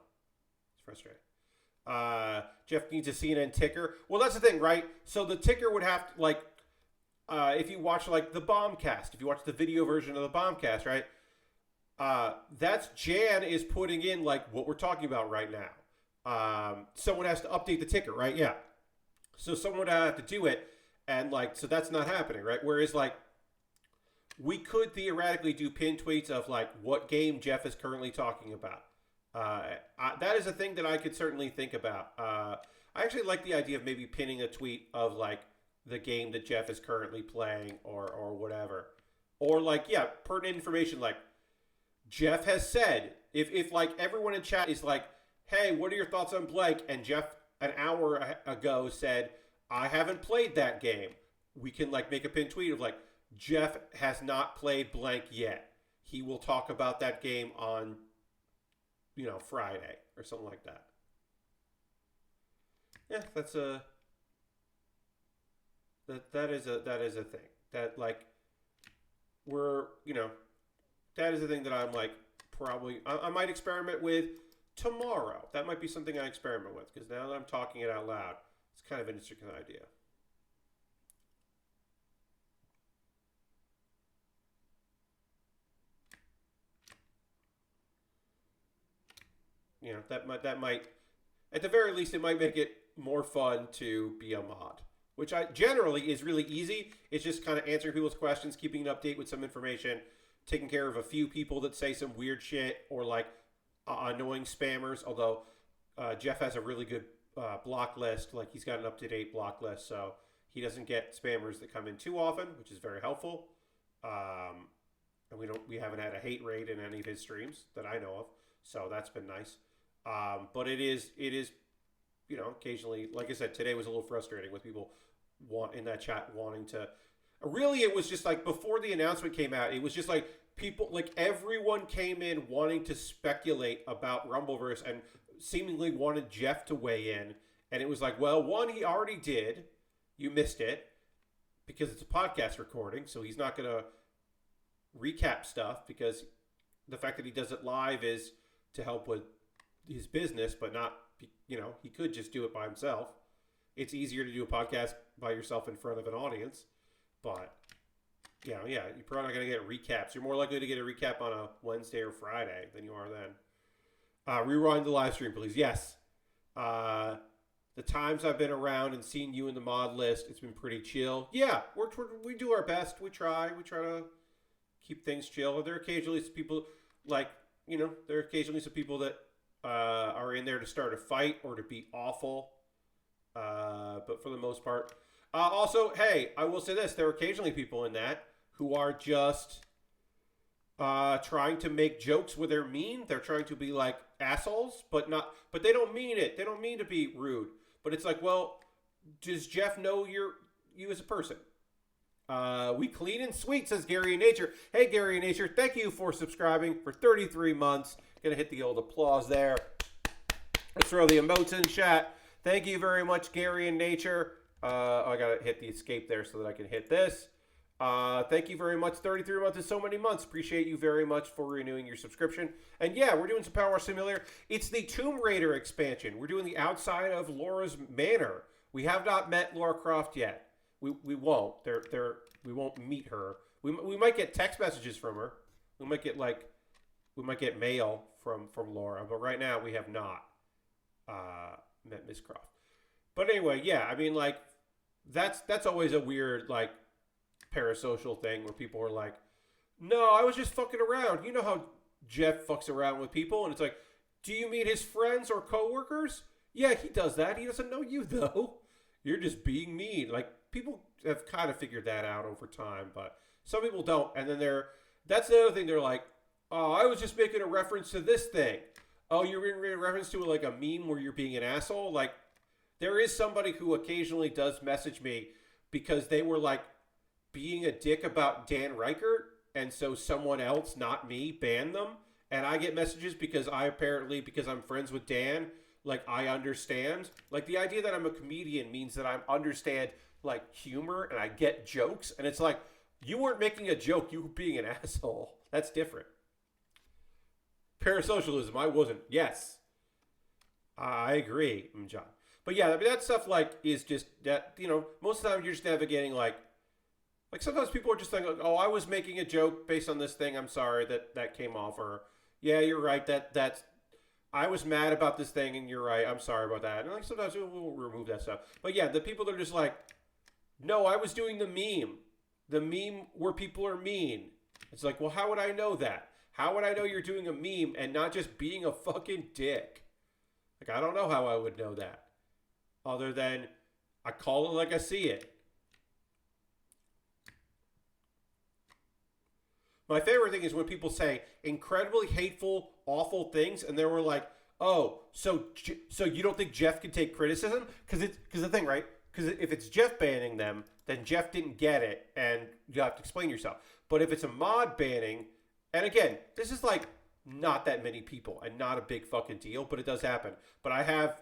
Speaker 1: It's frustrating. Jeff needs a CNN ticker. Well, that's the thing, right? So the ticker would have to, like, if you watch like the Bombcast, if you watch the video version of the Bombcast, right? That's Jan is putting in like what we're talking about right now. Someone has to update the ticker, right? Yeah. So someone would have to do it, and like, so that's not happening, right? Whereas like, we could theoretically do pin tweets of like what game Jeff is currently talking about. That is a thing that I could certainly think about. I actually like the idea of maybe pinning a tweet of like the game that Jeff is currently playing or whatever. Or like, yeah, pertinent information like Jeff has said, if like everyone in chat is like, hey, what are your thoughts on Blake? And Jeff an hour ago said, I haven't played that game. We can like make a pin tweet of like, Jeff has not played blank yet. He will talk about that game on, Friday or something like that. Yeah, that's that is a thing that like that is a thing that I'm like probably I might experiment with tomorrow. That might be something I experiment with because now that I'm talking it out loud, it's kind of an interesting idea. That might at the very least it might make it more fun to be a mod, which I generally is really easy. It's just kind of answering people's questions, keeping an update with some information, taking care of a few people that say some weird shit or like annoying spammers. Although Jeff has a really good block list, like he's got an up-to-date block list, so he doesn't get spammers that come in too often, which is very helpful. And we haven't had a hate raid in any of his streams that I know of, so that's been nice. But it is occasionally, like I said, today was a little frustrating with people in that chat wanting to. Really, it was just like before the announcement came out, it was just like people, like everyone came in wanting to speculate about Rumbleverse and seemingly wanted Jeff to weigh in. And it was like, well, one, he already did. You missed it because it's a podcast recording, so he's not going to recap stuff because the fact that he does it live is to help with his business, but not, he could just do it by himself. It's easier to do a podcast by yourself in front of an audience, but you're probably not going to get recaps. You're more likely to get a recap on a Wednesday or Friday than you are then. Rewind the live stream, please. Yes. The times I've been around and seen you in the mod list, it's been pretty chill. Yeah, we do our best. We try to keep things chill. There are occasionally some people that are in there to start a fight or to be awful. But for the most part, also, hey, I will say this: there are occasionally people in that who are just trying to make jokes where they're mean. They're trying to be like assholes, but they don't mean it. They don't mean to be rude. But it's like, well, does Jeff know you as a person? We clean and sweet, says Gary in Nature. Hey, Gary in Nature, thank you for subscribing for 33 months. Gonna hit the old applause there. Let's throw the emotes in chat. Thank you very much, Gary in Nature. I gotta hit the escape there so that I can hit this. Thank you very much. 33 months is so many months. Appreciate you very much for renewing your subscription. And yeah, we're doing some PowerWash Simulator. It's the Tomb Raider expansion. We're doing the outside of Laura's manor. We have not met Lara Croft yet. We won't. We won't meet her. We might get text messages from her. We might get mail from Laura. But right now we have not met Miss Croft. But anyway, yeah. I mean, like that's always a weird like parasocial thing where people are like, no, I was just fucking around. You know how Jeff fucks around with people, and it's like, do you mean his friends or coworkers? Yeah, he does that. He doesn't know you though. You're just being mean. Like people have kind of figured that out over time, but some people don't. And then that's the other thing. They're like, oh, I was just making a reference to this thing. Oh, you're in reference to like a meme where you're being an asshole. Like there is somebody who occasionally does message me because they were like being a dick about Dan Reichert, and so someone else, not me, banned them. And I get messages because I'm friends with Dan, like I understand. Like the idea that I'm a comedian means that I understand like humor and I get jokes. And it's like, you weren't making a joke, you were being an asshole. That's different. Parasocialism, I wasn't. Yes. I agree, John. But yeah, I mean, that stuff like is just that, most of the time you're just navigating like Like sometimes people are just thinking, oh, I was making a joke based on this thing. I'm sorry that came off. Or yeah, you're right. That's I was mad about this thing, and you're right. I'm sorry about that. And like sometimes we'll remove that stuff. But yeah, the people that are just like, no, I was doing the meme where people are mean. It's like, well, how would I know that? How would I know you're doing a meme and not just being a fucking dick? Like I don't know how I would know that, other than I call it like I see it. My favorite thing is when people say incredibly hateful, awful things, and they were like, "Oh, so you don't think Jeff can take criticism?" Because the thing, right? Because if it's Jeff banning them, then Jeff didn't get it, and you have to explain yourself. But if it's a mod banning, and again, this is like not that many people and not a big fucking deal, but it does happen. But I have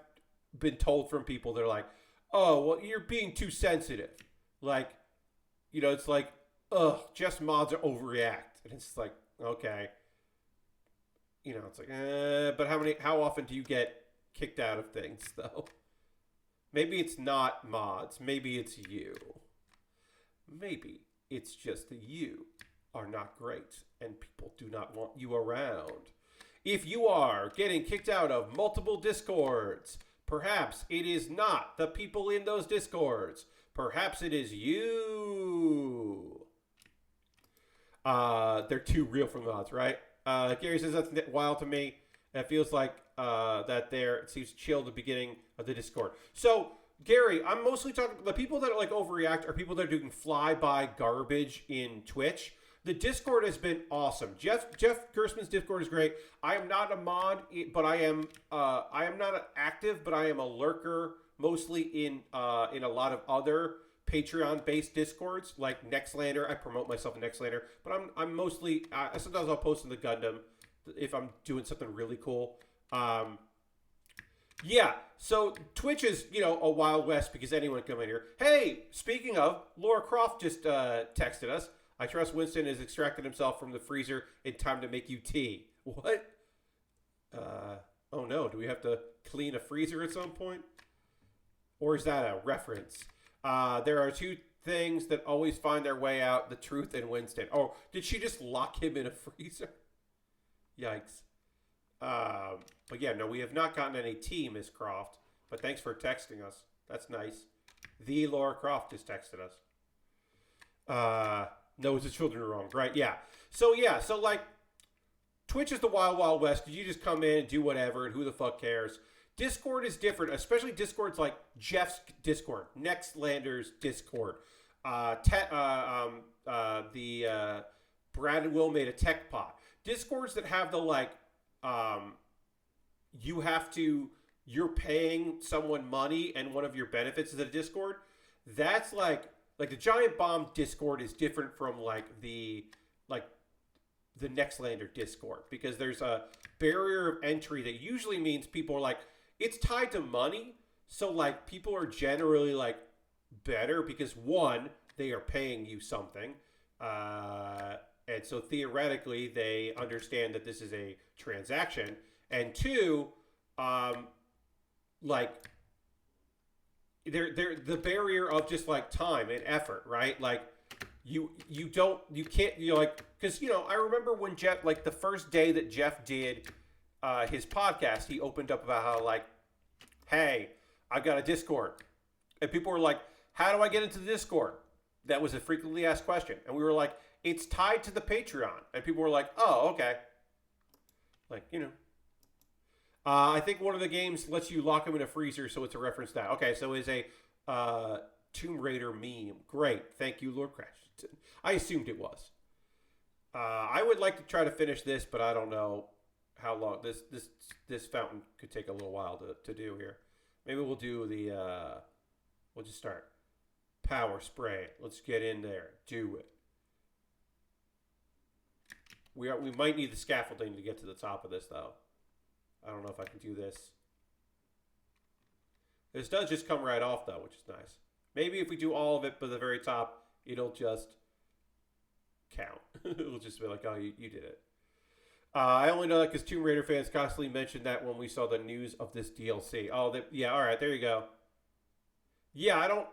Speaker 1: been told from people that are like, "Oh, well, you're being too sensitive." Like, it's like, ugh, just mods are overreact. And it's like, okay. It's like, but how often do you get kicked out of things, though? Maybe it's not mods. Maybe it's you. Maybe it's just that you are not great and people do not want you around. If you are getting kicked out of multiple Discords, perhaps it is not the people in those Discords. Perhaps it is you. They're too real for mods, right? Gary says that's wild to me. It feels like it seems chill at the beginning of the Discord. So, Gary, I'm mostly talking, the people that like overreact are people that are doing flyby garbage in Twitch. The Discord has been awesome. Jeff Gersman's Discord is great. I am not a mod, but I am not active, but I am a lurker, mostly in a lot of other Patreon-based Discords, like Nextlander. I promote myself in Nextlander, but I'm mostly, sometimes I'll post in the Gundam if I'm doing something really cool. Yeah, so Twitch is, a Wild West because anyone can come in here. Hey, speaking of, Laura Croft just texted us. I trust Winston has extracted himself from the freezer in time to make you tea. What? Oh no, do we have to clean a freezer at some point? Or is that a reference? There are two things that always find their way out, the truth and Winston. Oh, did she just lock him in a freezer? Yikes. But yeah, no, we have not gotten any tea, Miss Croft. But thanks for texting us. That's nice. The Laura Croft just texted us. Knows the children are wrong. Right, yeah. So like, Twitch is the Wild Wild West. You just come in and do whatever, and who the fuck cares? Discord is different, especially Discords like Jeff's Discord, Nextlander's Discord. Brad and Will made a tech pot. Discords that have the like, you're paying someone money and one of your benefits is a Discord. That's like the Giant Bomb Discord is different from the Nextlander Discord because there's a barrier of entry that usually means people are like, it's tied to money. So like people are generally like better because one, they are paying you something. And so theoretically they understand that this is a transaction. And two, like they're the barrier of just like time and effort, right? Like you can't, like, because I remember when Jeff, like the first day that Jeff did his podcast, he opened up about how like, hey, I got a Discord, and people were like, how do I get into the Discord? That was a frequently asked question, and we were like, it's tied to the Patreon, and people were like, oh, okay, like I think one of the games lets you lock them in a freezer, so it's a reference to that. Okay, so it's a Tomb Raider meme. Great, thank you, Lord Crash. I assumed it was. I would like to try to finish this, but I don't know how long this fountain could take a little while to do here. Maybe we'll do we'll just start. Power spray. Let's get in there. Do it. We might need the scaffolding to get to the top of this though. I don't know if I can do this. This does just come right off though, which is nice. Maybe if we do all of it by the very top, it'll just count. It'll just be like, oh, you did it. I only know that because Tomb Raider fans constantly mentioned that when we saw the news of this DLC. Oh, yeah, all right, there you go. Yeah,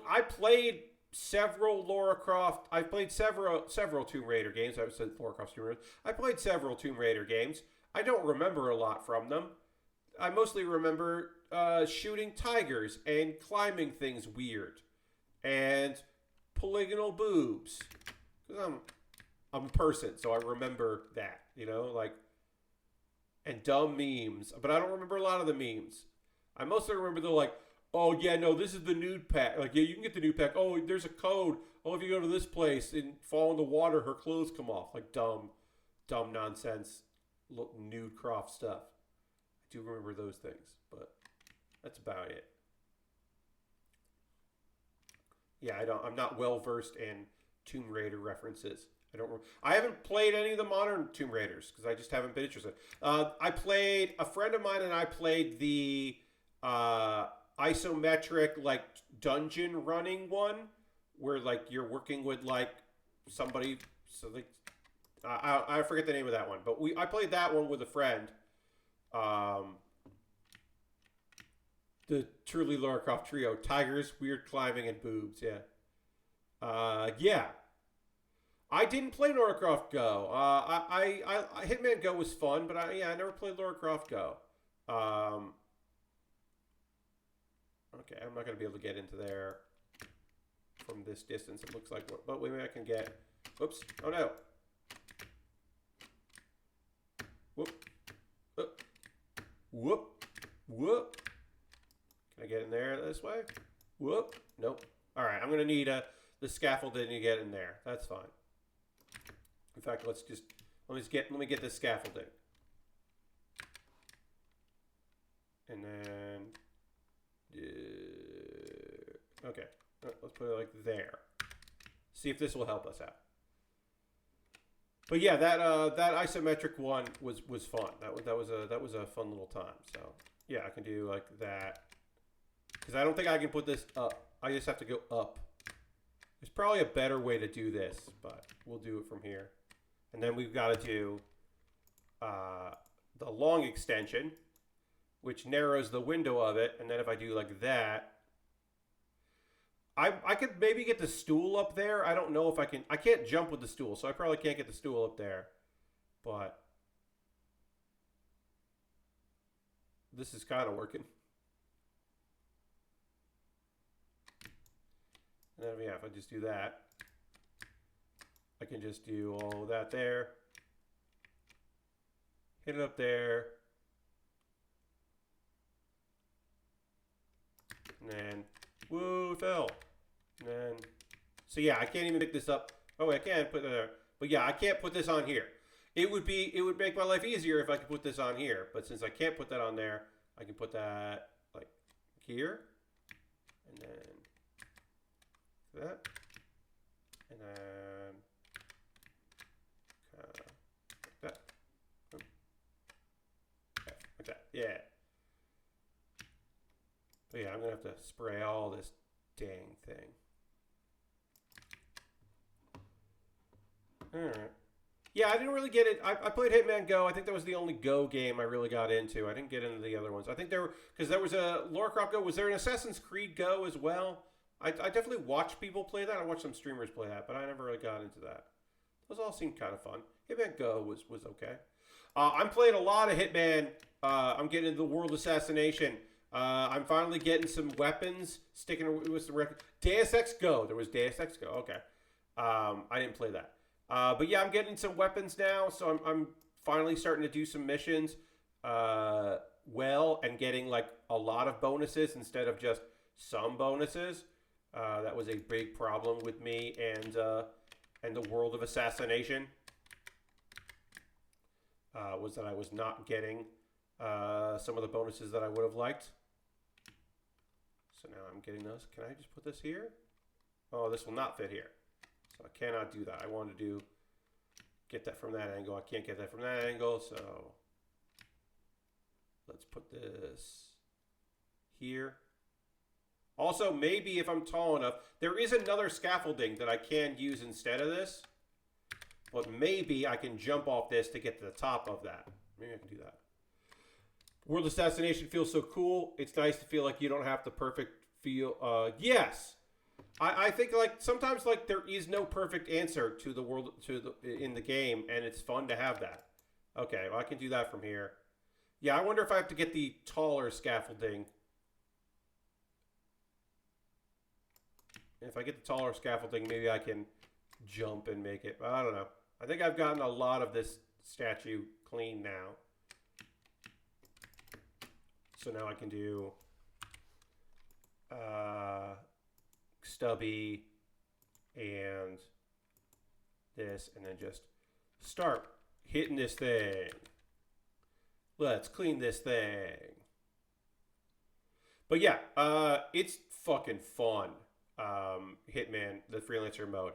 Speaker 1: I played several Lara Croft. I've played several Tomb Raider games. I said Lara Croft Tomb Raider. I played several Tomb Raider games. I don't remember a lot from them. I mostly remember shooting tigers and climbing things weird, and polygonal boobs. Because I'm a person, so I remember that. And dumb memes. But I don't remember a lot of the memes. I mostly remember the oh, yeah, no, this is the nude pack. Yeah, you can get the nude pack. Oh, there's a code. Oh, if you go to this place and fall in the water, her clothes come off. Dumb nonsense, nude Croft stuff. I do remember those things, but that's about it. Yeah, I'm not well versed in Tomb Raider references. I haven't played any of the modern Tomb Raiders because I just haven't been interested. A friend of mine and I played the isometric dungeon running one where you're working with somebody. So I forget the name of that one, but I played that one with a friend. The truly Lara Croft trio: tigers, weird climbing, and boobs. Yeah. Yeah. I didn't play Lara Croft Go. I Hitman Go was fun, but I never played Lara Croft Go. Okay, I'm not gonna be able to get into there from this distance. It looks like, but maybe I can get. Whoops! Oh no! Whoop! Whoop! Whoop! Can I get in there this way? Whoop! Nope. All right, I'm gonna need the scaffolding to get in there. That's fine. In fact, let me get this scaffolding, and then okay, let's put it there. See if this will help us out. But yeah, that isometric one was fun. That was a fun little time. So yeah, I can do that because I don't think I can put this up. I just have to go up. There's probably a better way to do this, but we'll do it from here. And then we've got to do the long extension, which narrows the window of it. And then if I do that, I could maybe get the stool up there. I don't know if I can. I can't jump with the stool, so I probably can't get the stool up there. But this is kind of working. And then, yeah, if I just do that, I can just do all that there. Hit it up there. And then, woo, it fell. And then, so yeah, I can't even pick this up. Oh, I can put it there. But yeah, I can't put this on here. It would make my life easier if I could put this on here. But since I can't put that on there, I can put that here. And then that. And then like that. Like that. Yeah. But yeah, I'm going to have to spray all this dang thing. Alright. Yeah, I didn't really get it. I played Hitman Go. I think that was the only Go game I really got into. I didn't get into the other ones. I think because there was a Lara Croft Go. Was there an Assassin's Creed Go as well? I definitely watched people play that. I watched some streamers play that, but I never really got into that. Those all seemed kind of fun. Hitman Go was okay. I'm playing a lot of Hitman. I'm getting into the World Assassination. I'm finally getting some weapons, sticking with some records. Deus Ex Go. There was Deus Ex Go. Okay. I didn't play that. But yeah, I'm getting some weapons now, so I'm finally starting to do some missions well and getting a lot of bonuses instead of just some bonuses. That was a big problem with me and the World of Assassination. Was that I was not getting some of the bonuses that I would have liked. So now I'm getting those. Can I just put this here? Oh, this will not fit here. So I cannot do that. I wanted to get that from that angle. I can't get that from that angle, so let's put this here. Also, maybe if I'm tall enough, there is another scaffolding that I can use instead of this. But maybe I can jump off this to get to the top of that. Maybe I can do that. World Assassination feels so cool. It's nice to feel like you don't have the perfect feel. Yes. I think like sometimes like there is no perfect answer to the world in the game, and it's fun to have that. Okay, well I can do that from here. Yeah, I wonder if I have to get the taller scaffolding. If I get the taller scaffolding, maybe I can jump and make it. I don't know. I think I've gotten a lot of this statue clean now. So now I can do stubby and this, and then just start hitting this thing. Let's clean this thing. But yeah, it's fucking fun. Hitman, the freelancer mode.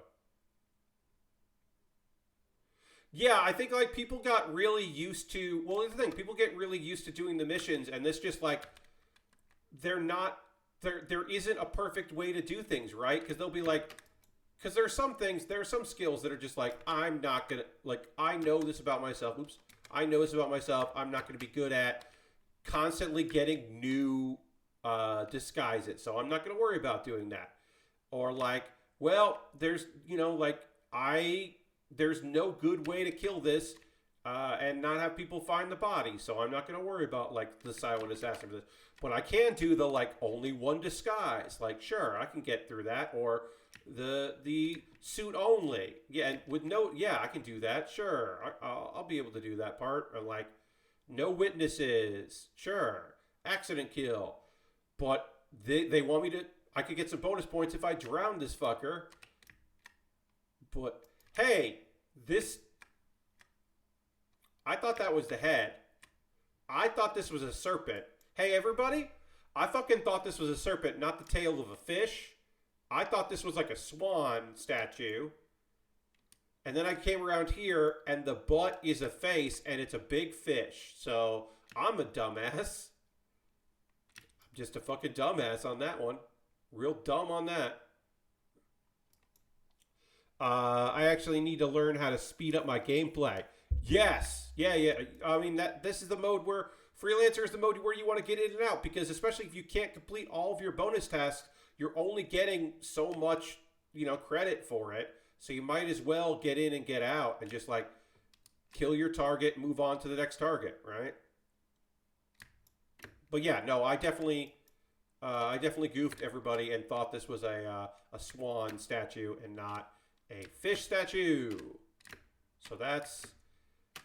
Speaker 1: Yeah, I think like people got really used to. Well, the thing, people get really used to doing the missions, and this just like they're not there. There isn't a perfect way to do things, right? Because they'll be like, because there are some things, there are some skills that are just like I'm not gonna like. I know this about myself. Oops, I know this about myself. I'm not gonna be good at constantly getting new disguises, so I'm not gonna worry about doing that. Or like, well, there's like there's no good way to kill this and not have people find the body. So I'm not going to worry about like the silent assassin for this. But I can do the like only one disguise. Like, sure, I can get through that. Or the suit only. Yeah, and with no, yeah, I can do that. Sure, I'll be able to do that part. Or like no witnesses. Sure, accident kill. But they want me to. I could get some bonus points if I drown this fucker. But hey, this... I thought that was the head. I thought this was a serpent. Hey, everybody. I fucking thought this was a serpent, not the tail of a fish. I thought this was like a swan statue. And then I came around here, and the butt is a face, and it's a big fish. So, I'm a dumbass. I'm just a fucking dumbass on that one. Real dumb on that. I actually need to learn how to speed up my gameplay. Yes. Yeah. I mean, this is the mode where Freelancer is the mode where you want to get in and out, because especially if you can't complete all of your bonus tasks, you're only getting so much, credit for it. So you might as well get in and get out and just like kill your target, move on to the next target, right? But yeah, no, I definitely goofed everybody and thought this was a swan statue and not a fish statue. So that's,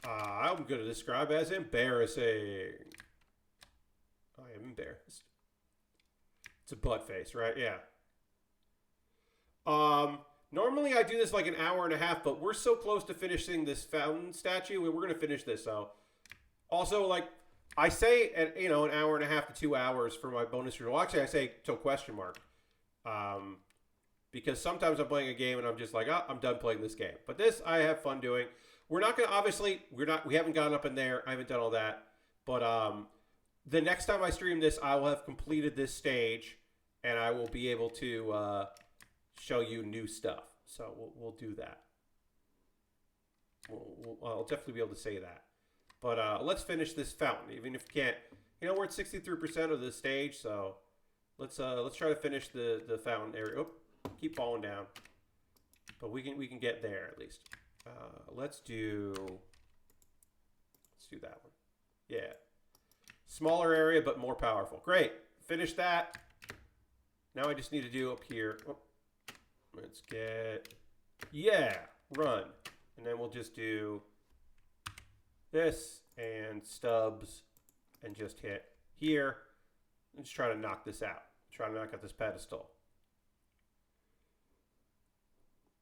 Speaker 1: I'm going to describe as embarrassing. I am embarrassed. It's a butt face, right? Yeah. Normally I do this like an hour and a half, but we're so close to finishing this fountain statue. We're going to finish this. So also like, I say, an hour and a half to 2 hours for my bonus review. Well, actually, I say till question mark. Because sometimes I'm playing a game and I'm just like, I'm done playing this game. But this, I have fun doing. We're not going to, obviously, we haven't gotten up in there. I haven't done all that. But the next time I stream this, I will have completed this stage. And I will be able to show you new stuff. So we'll do that. I'll definitely be able to say that. But let's finish this fountain, even if you can't. We're at 63% of the stage, so let's try to finish the fountain area. Oh, keep falling down, but we can get there at least. Let's do that one. Yeah, smaller area but more powerful. Great, finish that. Now I just need to do up here. Oh, let's get run, and then we'll just do this and stubs and just hit here and just try to knock this out. Try to knock out this pedestal.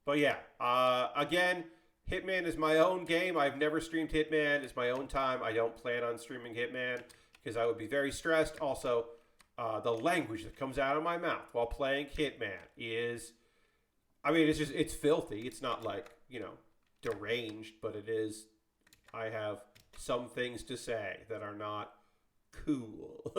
Speaker 1: But yeah, again, Hitman is my own game. I've never streamed Hitman. It's my own time. I don't plan on streaming Hitman because I would be very stressed. Also, the language that comes out of my mouth while playing Hitman is, it's filthy. It's not like, deranged, but it is. I have some things to say that are not cool.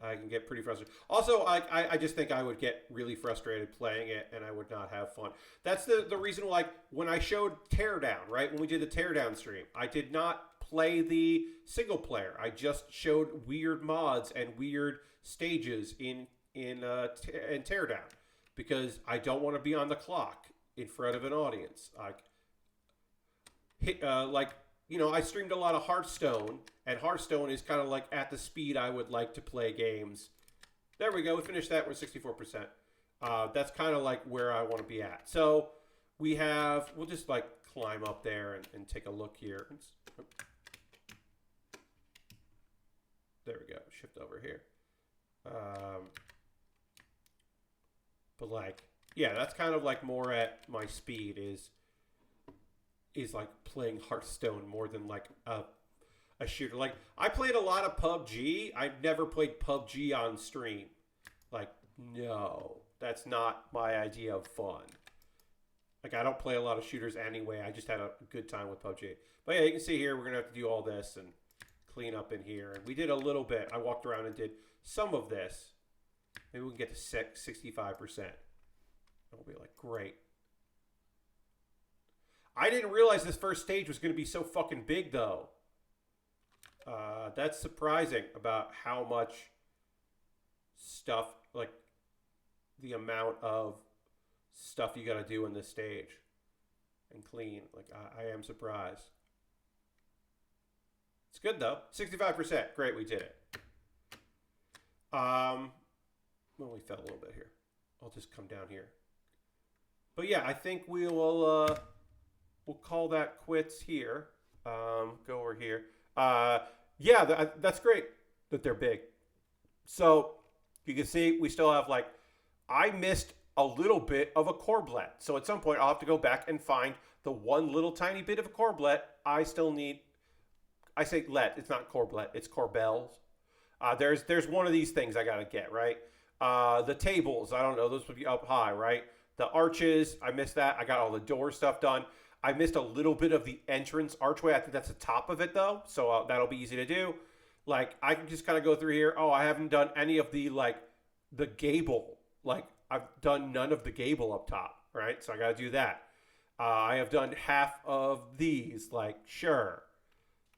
Speaker 1: I can get pretty frustrated. Also, I just think I would get really frustrated playing it, and I would not have fun. That's the reason, like, when I showed Teardown, right? When we did the Teardown stream, I did not play the single player. I just showed weird mods and weird stages in Teardown. because I don't want to be on the clock in front of an audience. I streamed a lot of Hearthstone, and Hearthstone is kind of like at the speed I would like to play games. There we go. We finished that with 64%. That's kind of like where I want to be at. So we'll just like climb up there and take a look here. There we go. Shift over here. But like, yeah, that's kind of like more at my speed is like playing Hearthstone more than like a shooter. Like, I played a lot of PUBG. I've never played PUBG on stream. Like, no, that's not my idea of fun. Like, I don't play a lot of shooters anyway. I just had a good time with PUBG. But yeah, you can see here, we're going to have to do all this and clean up in here. And we did a little bit. I walked around and did some of this. Maybe we can get to 65%. It'll be like, great. I didn't realize this first stage was going to be so fucking big, though. That's surprising about how much stuff, like the amount of stuff you got to do in this stage and clean. Like, I am surprised. It's good, though. 65%. Great, we did it. Well, we fell a little bit here. I'll just come down here. But yeah, I think we will... we'll call that quits here. Go over here. Yeah, that's great that they're big. So you can see we still have like, I missed a little bit of a corblet. So at some point I'll have to go back and find the one little tiny bit of a corblet I still need. I say let, it's not corblet, it's corbels. There's one of these things I got to get, right? The tables, I don't know, those would be up high, right? The arches, I missed that. I got all the door stuff done. I missed a little bit of the entrance archway. I think that's the top of it, though. So that'll be easy to do. Like, I can just kind of go through here. Oh, I haven't done any of the, like, the gable. Like, I've done none of the gable up top, right? So I got to do that. I have done half of these. Like, sure.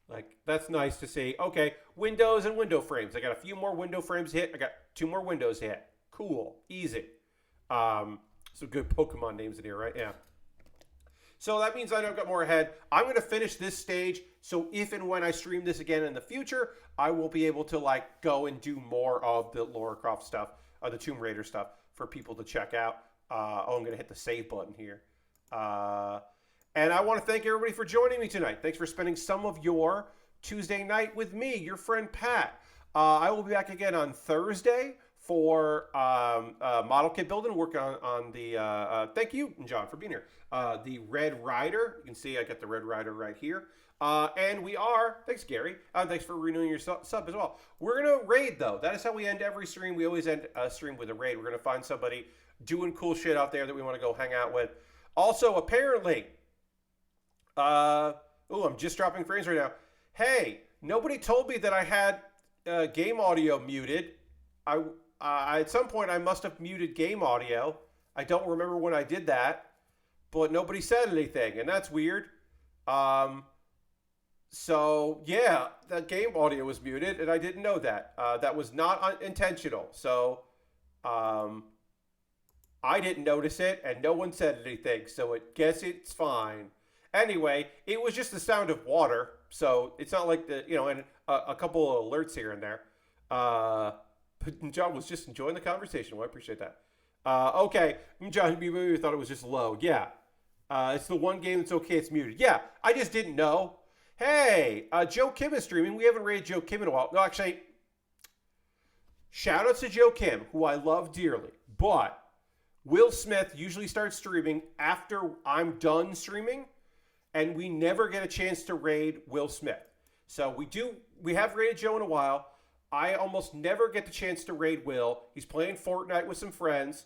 Speaker 1: Like, that's nice to see. Okay, windows and window frames. I got a few more window frames hit. I got 2 more windows hit. Cool. Easy. Some good Pokemon names in here, right? Yeah. So that means I know I've got more ahead. I'm going to finish this stage, so if and when I stream this again in the future, I will be able to like go and do more of the Lara Croft stuff, the Tomb Raider stuff for people to check out. I'm going to hit the save button here. And I want to thank everybody for joining me tonight. Thanks for spending some of your Tuesday night with me, your friend Pat. I will be back again on Thursday for model kit building, working on the, thank you, John, for being here. The Red Rider. You can see I got the Red Rider right here. And we are, thanks Gary, thanks for renewing your sub as well. We're going to raid though. That is how we end every stream. We always end a stream with a raid. We're going to find somebody doing cool shit out there that we want to go hang out with. Also, apparently, I'm just dropping frames right now. Hey, nobody told me that I had game audio muted. At some point, I must have muted game audio. I don't remember when I did that, but nobody said anything, and that's weird. So, yeah, that game audio was muted, and I didn't know that. That was not intentional, so I didn't notice it, and no one said anything, so I guess it's fine. Anyway, it was just the sound of water, so it's not like and a couple of alerts here and there. But John was just enjoying the conversation. Well, I appreciate that. Okay, John, you maybe thought it was just low. Yeah. It's the one game that's okay, it's muted. Yeah, I just didn't know. Hey, Joe Kim is streaming. We haven't rated Joe Kim in a while. No, actually, shout out to Joe Kim, who I love dearly. But Will Smith usually starts streaming after I'm done streaming, and we never get a chance to raid Will Smith. So we have raided Joe in a while. I almost never get the chance to raid Will. He's playing Fortnite with some friends.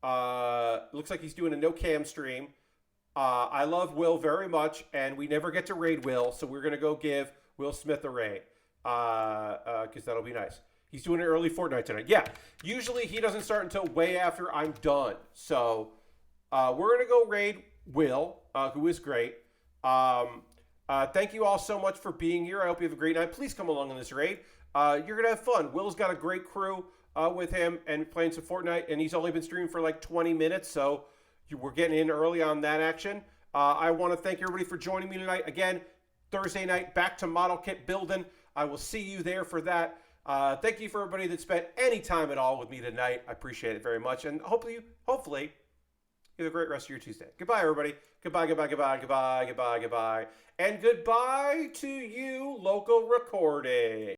Speaker 1: Looks like he's doing a no-cam stream. I love Will very much, and we never get to raid Will, so we're going to go give Will Smith a raid, because that'll be nice. He's doing an early Fortnite tonight. Yeah, usually he doesn't start until way after I'm done. So we're going to go raid Will, who is great. Thank you all so much for being here. I hope you have a great night. Please come along on this raid. You're going to have fun. Will's got a great crew. with him and playing some Fortnite, and he's only been streaming for like 20 minutes, so we're getting in early on that action. I want to thank everybody for joining me tonight. Again, Thursday night, back to Model Kit Building. I will see you there for that. Thank you for everybody that spent any time at all with me tonight. I appreciate it very much, and hopefully, you have a great rest of your Tuesday. Goodbye, everybody. Goodbye, goodbye, goodbye, goodbye, goodbye, goodbye. And goodbye to you, local recording.